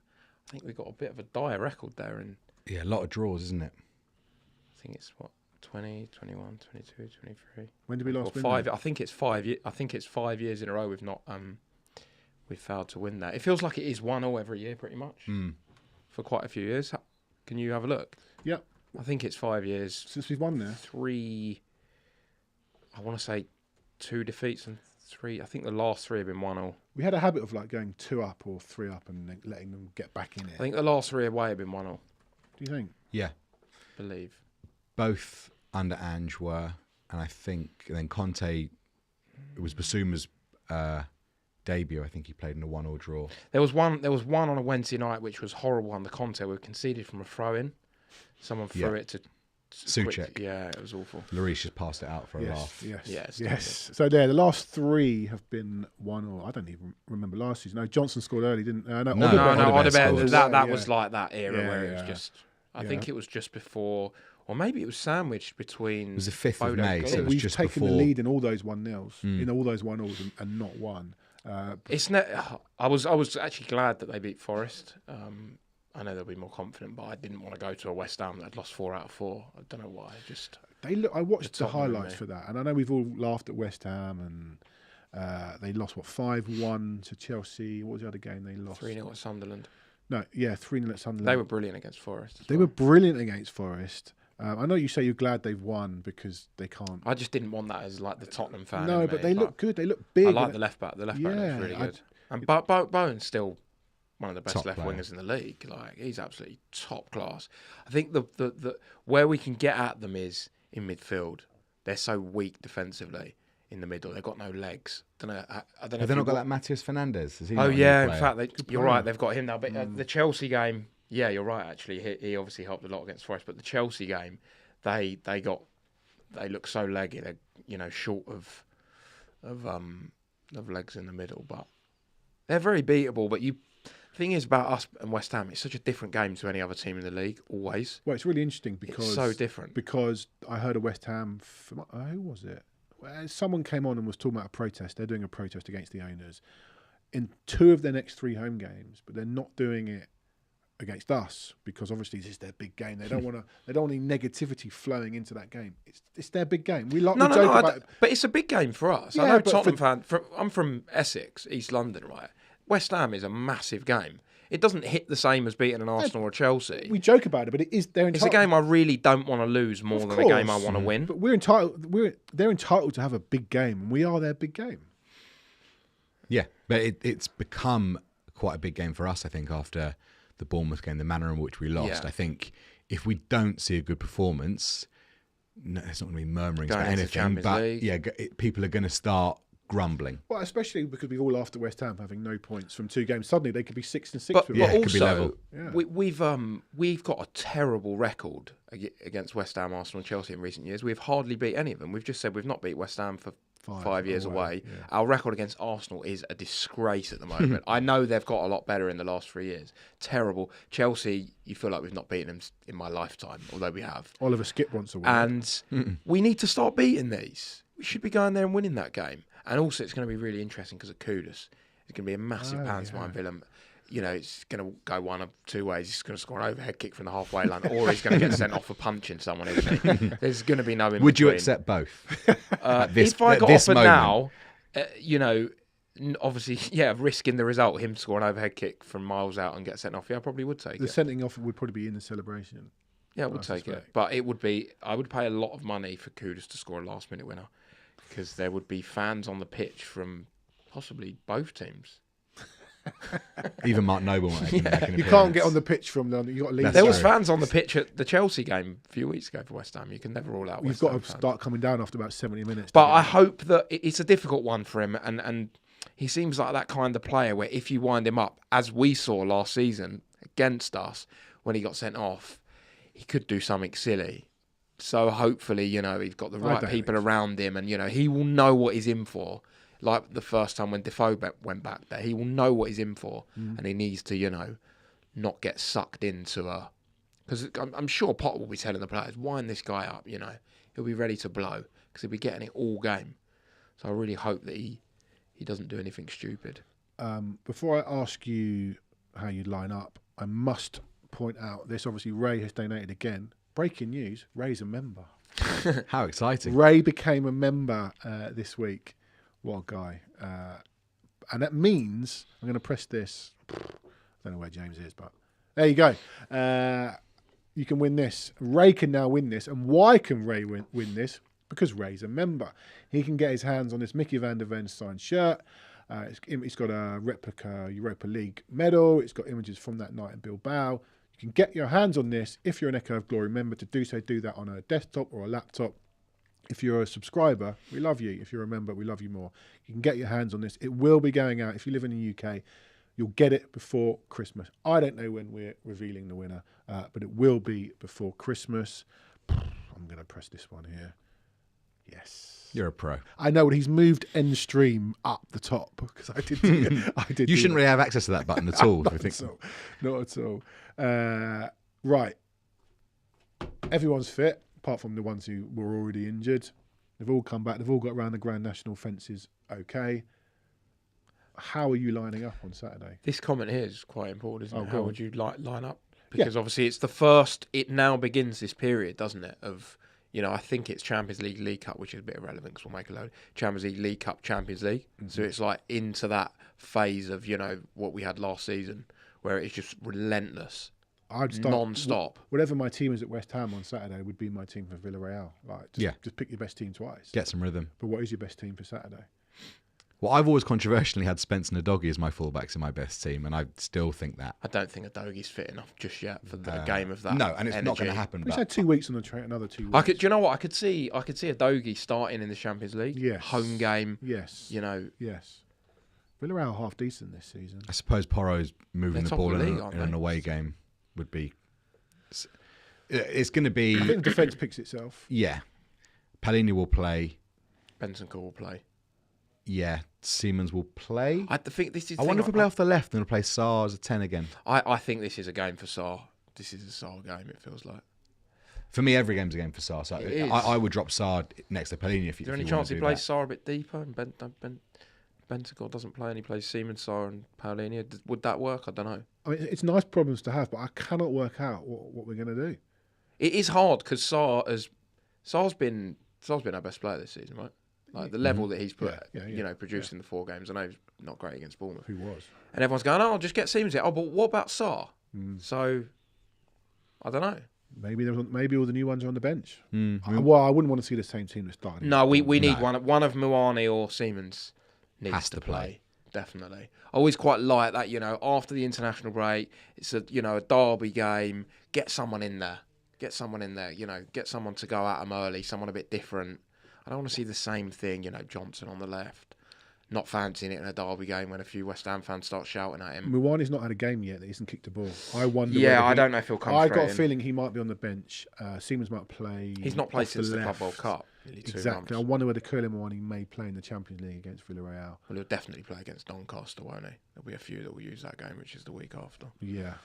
I think we got a bit of a dire record there. Yeah, a lot of draws, isn't it? I think it's 20, 21, 22, 23. When did we last win? 5. I think it's 5. I think it's 5 years in a row we've not we've failed to win that. It feels like it is 1-1 every year, pretty much, for quite a few years. Can you have a look? Yep. I think it's 5 years since we've won there. 3. I want to say 2 defeats and 3. I think the last 3 have been 1-1. We had a habit of like going 2 up or 3 up and then letting them get back in it. I think the last 3 away have been 1-1. Do you think? Yeah. I believe. Both under Ange were, and I think then Conte, it was Basuma's debut, I think he played in a 1-1 draw. There was one on a Wednesday night which was horrible on the Conte. We conceded from a throw-in. Someone threw it to Suchek. Yeah, it was awful. Lloris just passed it out for a laugh. Yes. So there, the last 3 have been 1-1. I don't even remember last season. No, Johnson scored early, didn't? No, Odegaard scored. that was like that era where it was yeah. just. I think it was just before, or maybe it was sandwiched between. It was the 5th of Foden May, and so it was We've just taken before. the lead in all those 1-0s, in all those 1-0s, and not won. I was actually glad that they beat Forest. I know they'll be more confident, but I didn't want to go to a West Ham that had lost 4 out of 4. I don't know why. I watched the Tottenham, highlights for that, and I know we've all laughed at West Ham, and they lost 5-1 to Chelsea. What was the other game they lost? 3-0 at Sunderland. No, 3-0 at Sunderland. They were brilliant against Forest. They were brilliant against Forest. I know you say you're glad they've won because they can't. I just didn't want that as like the Tottenham fan. No, in but me, they look good. They look big. I like the left back. The left back looks really good. And Bowen's still one of the best Top left player. wingers in the league. Like, he's absolutely top class. I think the where we can get at them is in midfield. They're so weak defensively in the middle. They've got no legs. I don't know Have they not got that Matheus Fernandes? Is he Oh not a new yeah, in player? fact, you're right. They've got him now. But the Chelsea game, yeah, you're right. Actually, he obviously helped a lot against Forest. But the Chelsea game, they look so leggy. They're short of legs in the middle, but they're very beatable. But the thing is about us and West Ham, it's such a different game to any other team in the league. Always. Well, it's really interesting because It's so different. Because I heard a West Ham. Who was it? Well, someone came on and was talking about a protest. They're doing a protest against the owners in 2 of their next 3 home games, but they're not doing it against us because obviously this is their big game. They don't want to. They don't want any negativity flowing into that game. It's their big game. We joke about it. But it's a big game for us. Yeah, I know but Tottenham fan. I'm from Essex, East London, right? West Ham is a massive game. It doesn't hit the same as beating an Arsenal or Chelsea. We joke about it, but it is. It's a game I really don't want to lose more than a game I want to win. But we're entitled. They're entitled to have a big game, and we are their big game. Yeah, but it's become quite a big game for us, I think, after the Bournemouth game, the manner in which we lost. Yeah. I think if we don't see a good performance, there's not going to be murmurings Going about into anything. Champions But League. people are going to start grumbling. Well, especially because we've all laughed at West Ham having no points from 2 games. Suddenly they could be 6 and 6. But, with but us. it could be level. also, we've got a terrible record against West Ham, Arsenal, and Chelsea in recent years. We've hardly beat any of them. We've just said we've not beat West Ham for 5 years away. Yeah. Our record against Arsenal is a disgrace at the moment. I know they've got a lot better in the last 3 years. Terrible. Chelsea, you feel like we've not beaten them in my lifetime, although we have. Oliver Skip wants a win. And we need to start beating these. We should be going there and winning that game. And also, it's going to be really interesting because of Kudus. It's going to be a massive pantomime villain. It's going to go one of 2 ways. He's going to score an overhead kick from the halfway line, or he's going to get sent off for punching someone, isn't he? There's going to be no in Would you between. accept both? If I got this offered moment? now, obviously, risking the result, him score an overhead kick from miles out and get sent off, I probably would take The it. sending off would probably be in the celebration. Yeah, I would take it. But it would be, I would pay a lot of money for Kudus to score a last minute winner because there would be fans on the pitch from possibly both teams. Even Mark Noble might make an You appearance. can't get on the pitch from London. You've got to leave. That's There true. was fans on the pitch at the Chelsea game a few weeks ago for West Ham. You can never rule out You've West got Ham to fans. start coming down after about 70 minutes. But I hope that it's a difficult one for him, and he seems like that kind of player where if you wind him up, as we saw last season against us when he got sent off, he could do something silly. So hopefully, he's got the right people around him, and he will know what he's in for. Like the first time when Defoe went back there, he will know what he's in for, and he needs to, not get sucked into a. Because I'm sure Potter will be telling the players, wind this guy up. He'll be ready to blow because he'll be getting it all game. So I really hope that he doesn't do anything stupid. Before I ask you how you line up, I must point out this. Obviously, Ray has donated again. Breaking news: Ray's a member. How exciting. Ray became a member this week. What a guy. And that means, I'm going to press this. I don't know where James is, but there you go. You can win this. Ray can now win this. And why can Ray win this? Because Ray's a member. He can get his hands on this Mickey van der Ven signed shirt. It's got a replica Europa League medal. It's got images from that night in Bilbao. You can get your hands on this if you're an Echo of Glory member. To do so, do that on a desktop or a laptop. If you're a subscriber, we love you. If you're a member, we love you more. You can get your hands on this. It will be going out. If you live in the UK, you'll get it before Christmas. I don't know when we're revealing the winner, but it will be before Christmas. I'm going to press this one here. Yes. You're a pro. I know, he's moved end stream up the top because I did. You shouldn't really have access to that button at all. Not at all. Right. Everyone's fit, apart from the ones who were already injured. They've all come back. They've all got around the Grand National fences okay. How are you lining up on Saturday? This comment here is quite important, isn't it? How would you line up? Yeah. Because obviously it's the first, it now begins this period, doesn't it, of, I think it's Champions League, League Cup, which is a bit irrelevant because we'll make a load. Champions League, League Cup, Champions League. Mm-hmm. So it's like into that phase of, what we had last season, where it's just relentless, non-stop. Whatever my team is at West Ham on Saturday would be my team for Villarreal. Just pick your best team twice. Get some rhythm. But what is your best team for Saturday? Well, I've always controversially had Spence and Udogie as my fullbacks in my best team, and I still think that. I don't think Udogie's fit enough just yet for the game of that. No, and it's energy. not going to happen. He's had 2 weeks on the train, another 2 weeks. Do you know what? I could see Udogie starting in the Champions League. Yes. Home game. Yes. Yes. Villarreal half decent this season. I suppose Porro's moving the ball in an away they? Game would be. It's going to be. I think the defence picks itself. Yeah. Palhinha will play. Bentancur will play. Yeah, Siemens will play. I think this is. I wonder if we play off the left and we'll play Sarr as a 10 again. I think this is a game for Sarr. This is a Sarr game. It feels like. For me, every game's a game for Sarr. So I would drop Sarr next to Palhinha. Is there any chance he plays Sarr a bit deeper and Bentancur doesn't play and he plays Siemens, Sarr and Palhinha? Would that work? I don't know. I mean, it's nice problems to have, but I cannot work out what we're going to do. It is hard because Sarr's been our best player this season, right? Like the level that he's produced in the 4 games. I know he's not great against Bournemouth. Who was? And everyone's going, "Oh, just get Siemens." Oh, but what about Sarr? So I don't know. Maybe all the new ones are on the bench. Well, I wouldn't want to see the same team that started. No, we need one of Muani or Siemens needs to play. Definitely. I always quite like that. After the international break, it's a derby game. Get someone in there. Get someone to go at them early. Someone a bit different. I don't want to see the same thing, Johnson on the left, not fancying it in a derby game when a few West Ham fans start shouting at him. Muani's not had a game yet that he hasn't kicked a ball. I wonder. Yeah, I don't know if he'll come. I've got a feeling he might be on the bench. Siemens might play. He's not played since the Club World Cup. Nearly 2 months. I wonder whether Kolo Muani may play in the Champions League against Villarreal. Well, he'll definitely play against Doncaster, won't he? There'll be a few that will use that game, which is the week after. Yeah.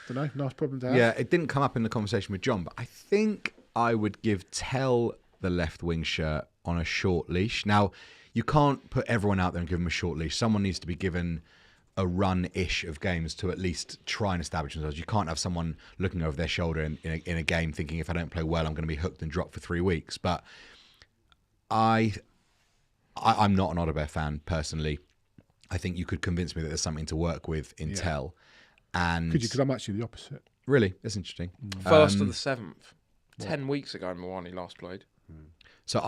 Don't know. Nice problem to have. Yeah, it didn't come up in the conversation with John, but I think I would give Tell the left wing shirt on a short leash. Now, you can't put everyone out there and give them a short leash. Someone needs to be given a run-ish of games to at least try and establish themselves. You can't have someone looking over their shoulder in a game thinking, if I don't play well, I'm going to be hooked and dropped for 3 weeks. But I'm not an Odebear fan, personally. I think you could convince me that there's something to work with in Tell. And could you? Because I'm actually the opposite. Really? That's interesting. First of the 7th. 10 weeks ago, Muani last played. So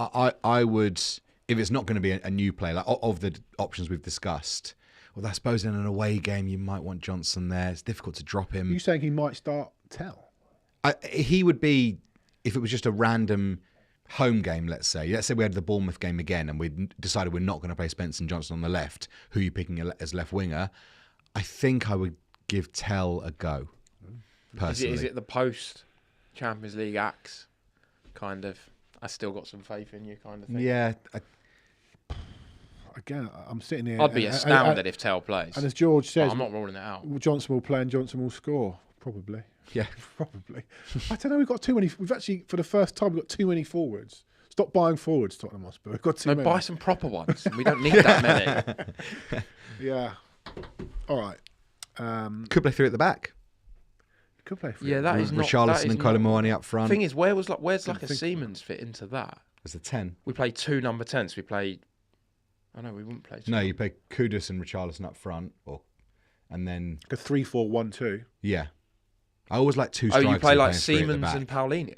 I would, if it's not going to be a new player, like of the options we've discussed, well, I suppose in an away game you might want Johnson there. It's difficult to drop him. Are you saying he might start Tell? He would be, if it was just a random home game, let's say we had the Bournemouth game again and we decided we're not going to play Spence and Johnson on the left, who are you picking as left winger? I think I would give Tell a go, personally. Is it the post-Champions League axe kind of... I still got some faith in you, kind of thing. Yeah. Again, I'm sitting here. I'd be astounded if Tell plays. And as George says, I'm not ruling it out. Johnson will play and Johnson will score, probably. Yeah, probably. I don't know. We've got too many. We've actually, for the first time, we've got too many forwards. Stop buying forwards, Tottenham Hotspur. We've got too many. Buy some proper ones. We don't need that many. Yeah. All right. could play 3 at the back. Could play 3. Yeah, that is not. Richarlison and Kolo Muani up front. The thing is, where's a Siemens fit into that? As a 10. We played 2 number 10s. We played. Oh no, we wouldn't play. No, you play Kudus and Richarlison up front, and then a 3-4-1-2. Yeah, I always like 2 strikers. Oh, you play like Siemens and Palhinha.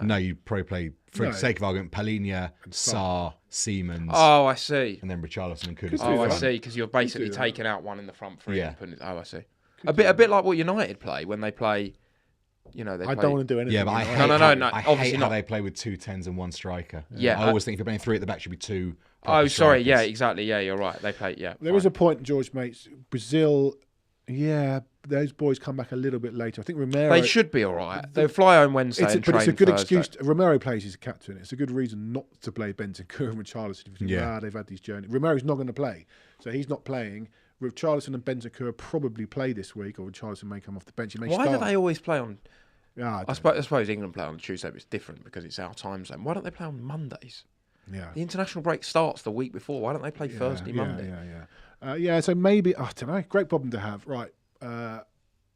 No, you probably play, for the sake of argument, Palhinha, Sarr, Siemens. Oh, I see. And then Richarlison and Kudus. Oh, I see. Because you're basically taking out one in the front 3. Yeah. And putting it, I see. A bit like what United play when they play You know, they I play... don't want to do anything. Yeah, but I you know. hate, No, how, no, I obviously hate how not. they play with 2 10s and 1 striker. Yeah, I always think if you're playing 3 at the back, should be 2. Oh, proper sorry. Yeah, strikers. exactly. Yeah, you're right. They play. Yeah, There is a point, George, mates. Brazil, those boys come back a little bit later. I think Romero. They should be all right. They fly home Wednesday and But it's a train good Thursday. excuse. Romero plays as a captain. It's a good reason not to play Bentancur and Richarlison. If you think, Yeah. they've had these journeys. Romero's not going to play, so he's not playing. Richarlison and Bentancur probably play this week, or Richarlison may come off the bench. He may Why start. do they always play on? Yeah, I suppose England play on Tuesday, but it's different because it's our time zone. Why don't they play on Mondays? yeah. The international break starts the week before. Why don't they play Thursday, Monday? So maybe I don't know. Great problem to have. Right.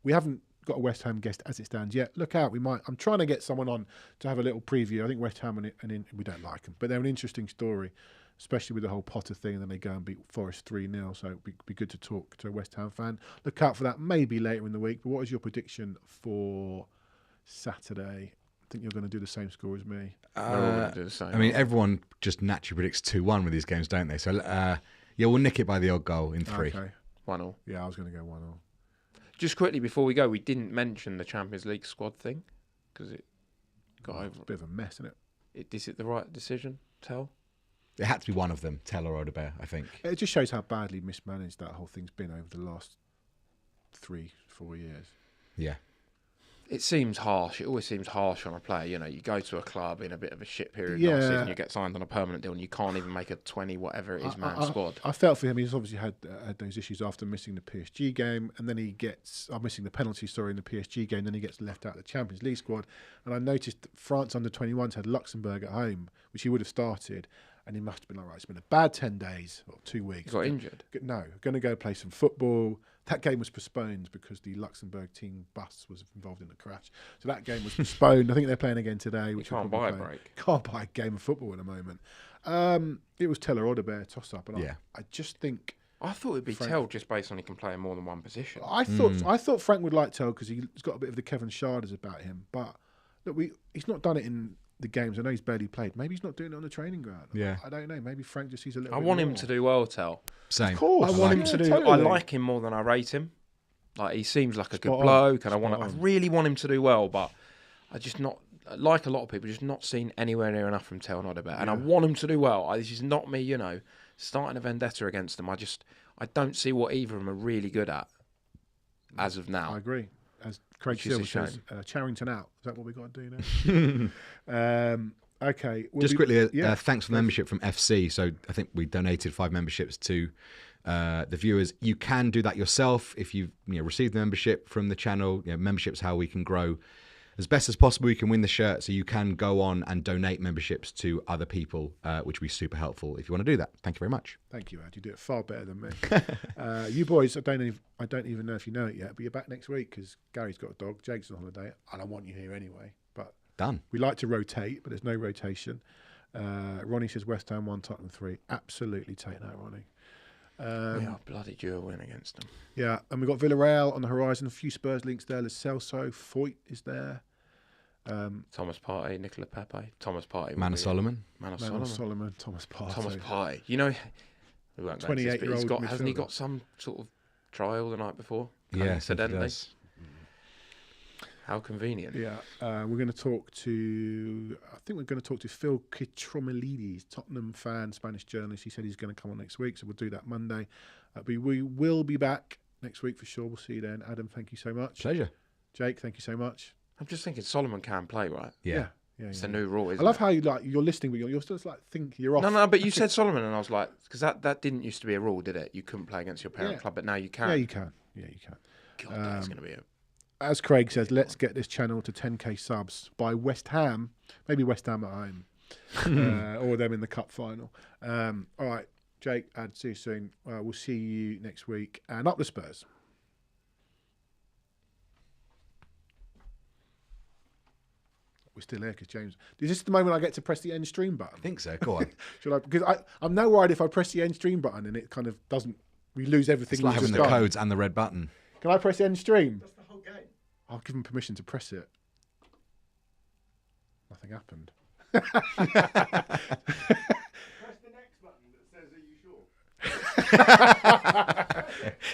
We haven't got a West Ham guest as it stands yet. Look out. We might. I'm trying to get someone on to have a little preview. I think West Ham we don't like them, but they're an interesting story, especially with the whole Potter thing. And then they go and beat Forest 3-0. So it'd be good to talk to a West Ham fan. Look out for that. Maybe later in the week. But what is your prediction for Saturday? I think you're going to do the same score as me. They're all going to do the same. I mean, everyone just naturally predicts 2-1 with these games, don't they? So, we'll nick it by the odd goal in 3. Okay. 1-1. Yeah, I was going to go 1-0. Just quickly before we go, we didn't mention the Champions League squad thing because it got over. It's a bit of a mess, isn't it? Is it the right decision? Tell. It had to be one of them, Tell or Odebear, I think. It just shows how badly mismanaged that whole thing's been over the last 3-4 years. Yeah. It seems harsh. It always seems harsh on a player. You know, you go to a club in a bit of a shit period last season, you get signed on a permanent deal, and you can't even make a 20 whatever it is man squad. I felt for him. He's obviously had those issues after missing the PSG game, and then he gets missing the penalty. In the PSG game, then he gets left out of the Champions League squad. And I noticed France under 21s had Luxembourg at home, which he would have started, and he must have been like, right, it's been a bad 10 days or 2 weeks. He got injured. No, going to go play some football. That game was postponed because the Luxembourg team bus was involved in the crash. So that game was postponed. I think they're playing again today. Which can't buy a break. Can't buy a game of football at the moment. It was Teller or Odebear toss-up. And I just think... I thought it'd be Tell just based on he can play in more than one position. I thought Frank would like Tell because he's got a bit of the Kevin Sharders about him. But look, he's not done it in the games. I know he's barely played. Maybe he's not doing it on the training ground. Yeah. I don't know. Maybe Frank just sees a little I bit want more. him to do well, Tell. Same. Of course. I want him to do. Totally. I like him more than I rate him. Like he seems like a good Spot on. bloke, and I Spot on. really want him to do well, but I just not like a lot of people, just not seen anywhere near enough from Tell Odebear, and I want him to do well. This is not me, starting a vendetta against them. I don't see what either of them are really good at as of now. I agree. As Craig Which is a Silver says, shame. Charrington out. Is that what we got to do now? Okay. Just quickly, thanks for the membership from FC. So I think we donated 5 memberships to the viewers. You can do that yourself if you've received the membership from the channel. Membership's how we can grow as best as possible. You can win the shirt, so you can go on and donate memberships to other people, which will be super helpful if you want to do that. Thank you very much. Thank you, Ad. You do it far better than me. You boys, I don't even know if you know it yet, but you're back next week because Gary's got a dog, Jake's on holiday, and I want you here anyway. But Done. we like to rotate, but there's no rotation. Ronnie says West Ham 1, Tottenham 3. Absolutely take that, Ronnie. We are bloody due a win against them. Yeah, and we've got Villarreal on the horizon. A few Spurs links there. There's Celso, Foyt is there. Thomas Partey, Nicola Pepe, Thomas Partey, Man of Solomon. Man of Solomon, Solomon, Thomas Partey. Thomas Partey. We won't go into this, but 28-year-old hasn't he midfielder. got some sort of trial the night before? Yes, Incidentally. How convenient. Yeah, we're going to talk to. I think we're going to talk to Phil Kitromilides, Tottenham fan, Spanish journalist. He said he's going to come on next week, so we'll do that Monday. But we will be back next week for sure. We'll see you then. Adam, thank you so much. Pleasure. Jake, thank you so much. I'm just thinking Solomon can play, right? Yeah. It's the new rule, isn't I love it? how you're listening, but you're still thinking you're off. No, but you said Solomon, and I was like, because that didn't used to be a rule, did it? You couldn't play against your parent club, but now you can. Yeah, you can. God, that's going to be a... As Craig says, let's get this channel to 10k subs by West Ham. Maybe West Ham at home, or them in the cup final. All right, Jake, Ad, see you soon. We'll see you next week, and up the Spurs. We're still here because James. Is this the moment I get to press the end stream button? I think so. Go on. Should I? Because I'm now worried if I press the end stream button and it kind of doesn't. We lose everything. It's like we've having just the done. codes and the red button. Can I press end stream? That's the whole game. I'll give him permission to press it. Nothing happened. Press the next button that says, "Are you sure?"